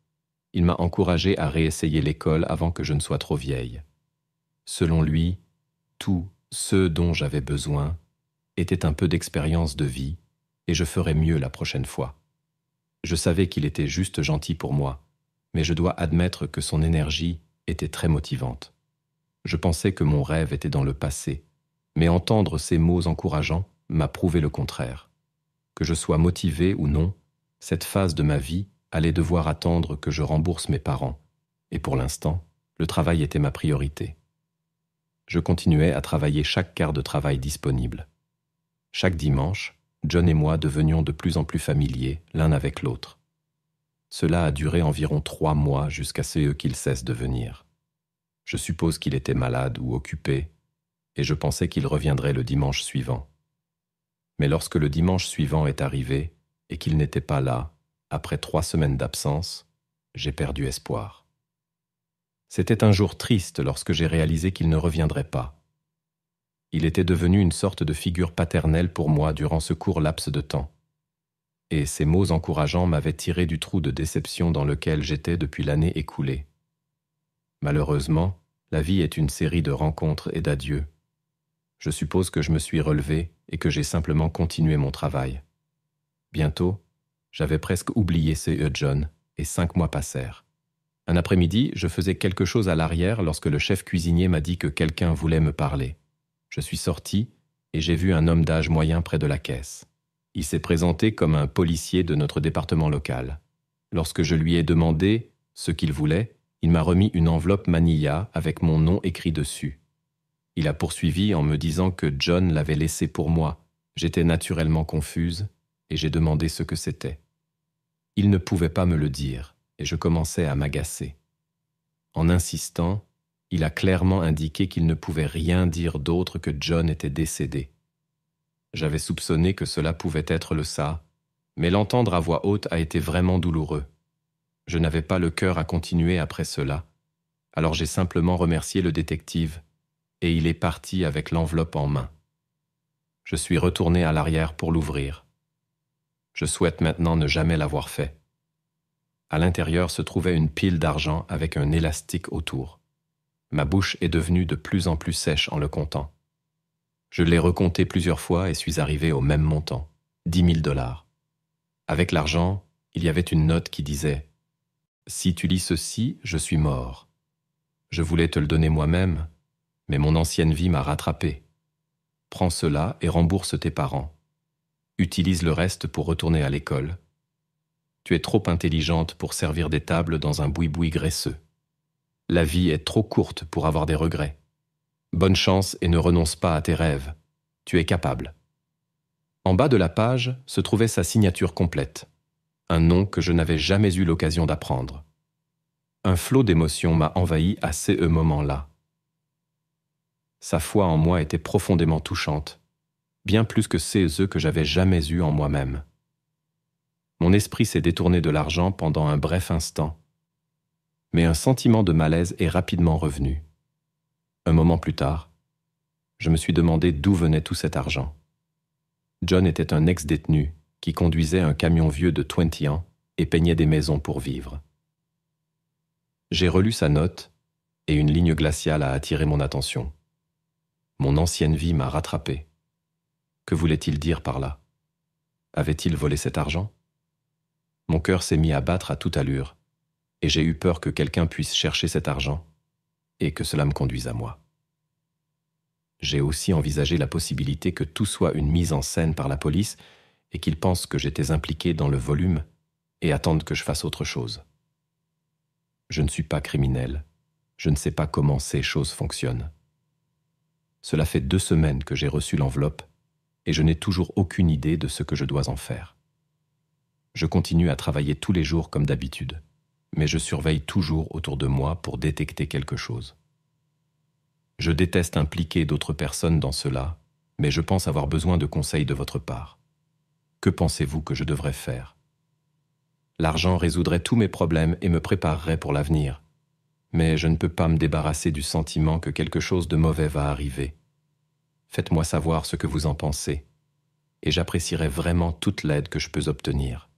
il m'a encouragé à réessayer l'école avant que je ne sois trop vieille. Selon lui, tout ce dont j'avais besoin était un peu d'expérience de vie et je ferais mieux la prochaine fois. Je savais qu'il était juste gentil pour moi, mais je dois admettre que son énergie était très motivante. Je pensais que mon rêve était dans le passé, mais entendre ces mots encourageants m'a prouvé le contraire. Que je sois motivé ou non, cette phase de ma vie allait devoir attendre que je rembourse mes parents, et pour l'instant, le travail était ma priorité. Je continuais à travailler chaque quart de travail disponible. Chaque dimanche, John et moi devenions de plus en plus familiers l'un avec l'autre. Cela a duré environ 3 mois jusqu'à ce qu'il cesse de venir. Je suppose qu'il était malade ou occupé, et je pensais qu'il reviendrait le dimanche suivant. Mais lorsque le dimanche suivant est arrivé et qu'il n'était pas là, après 3 semaines d'absence, j'ai perdu espoir. C'était un jour triste lorsque j'ai réalisé qu'il ne reviendrait pas. Il était devenu une sorte de figure paternelle pour moi durant ce court laps de temps. Et ces mots encourageants m'avaient tiré du trou de déception dans lequel j'étais depuis l'année écoulée. Malheureusement, la vie est une série de rencontres et d'adieux. Je suppose que je me suis relevé et que j'ai simplement continué mon travail. Bientôt, j'avais presque oublié John, et 5 mois passèrent. Un après-midi, je faisais quelque chose à l'arrière lorsque le chef cuisinier m'a dit que quelqu'un voulait me parler. Je suis sorti et j'ai vu un homme d'âge moyen près de la caisse. Il s'est présenté comme un policier de notre département local. Lorsque je lui ai demandé ce qu'il voulait, il m'a remis une enveloppe manilla avec mon nom écrit dessus. Il a poursuivi en me disant que John l'avait laissé pour moi. J'étais naturellement confuse et j'ai demandé ce que c'était. Il ne pouvait pas me le dire et je commençais à m'agacer. En insistant, il a clairement indiqué qu'il ne pouvait rien dire d'autre que John était décédé. J'avais soupçonné que cela pouvait être le ça, mais l'entendre à voix haute a été vraiment douloureux. Je n'avais pas le cœur à continuer après cela, alors j'ai simplement remercié le détective et il est parti avec l'enveloppe en main. Je suis retourné à l'arrière pour l'ouvrir. Je souhaite maintenant ne jamais l'avoir fait. À l'intérieur se trouvait une pile d'argent avec un élastique autour. Ma bouche est devenue de plus en plus sèche en le comptant. Je l'ai recompté plusieurs fois et suis arrivé au même montant, $10 000. Avec l'argent, Il y avait une note qui disait « Si tu lis ceci, je suis mort. Je voulais te le donner moi-même, mais mon ancienne vie m'a rattrapé. Prends cela et rembourse tes parents. Utilise le reste pour retourner à l'école. Tu es trop intelligente pour servir des tables dans un boui-boui graisseux. La vie est trop courte pour avoir des regrets. Bonne chance et ne renonce pas à tes rêves. Tu es capable. » En bas de la page se trouvait sa signature complète, un nom que je n'avais jamais eu l'occasion d'apprendre. Un flot d'émotions m'a envahi à ces moments-là. Sa foi en moi était profondément touchante, bien plus que ces œufs que j'avais jamais eus en moi-même. Mon esprit s'est détourné de l'argent pendant un bref instant, mais un sentiment de malaise est rapidement revenu. Un moment plus tard, je me suis demandé d'où venait tout cet argent. John était un ex-détenu qui conduisait un camion vieux de 20 ans et peignait des maisons pour vivre. J'ai relu sa note et une ligne glaciale a attiré mon attention. Mon ancienne vie m'a rattrapé. Que voulait-il dire par là? Avait-il volé cet argent? Mon cœur s'est mis à battre à toute allure, et j'ai eu peur que quelqu'un puisse chercher cet argent, et que cela me conduise à moi. J'ai aussi envisagé la possibilité que tout soit une mise en scène par la police et qu'ils pensent que j'étais impliqué dans le volume et attendent que je fasse autre chose. Je ne suis pas criminel, je ne sais pas comment ces choses fonctionnent. Cela fait 2 semaines que j'ai reçu l'enveloppe et je n'ai toujours aucune idée de ce que je dois en faire. Je continue à travailler tous les jours comme d'habitude, mais je surveille toujours autour de moi pour détecter quelque chose. Je déteste impliquer d'autres personnes dans cela, mais je pense avoir besoin de conseils de votre part. Que pensez-vous que je devrais faire? L'argent résoudrait tous mes problèmes et me préparerait pour l'avenir, mais je ne peux pas me débarrasser du sentiment que quelque chose de mauvais va arriver. Faites-moi savoir ce que vous en pensez, et j'apprécierais vraiment toute l'aide que je peux obtenir.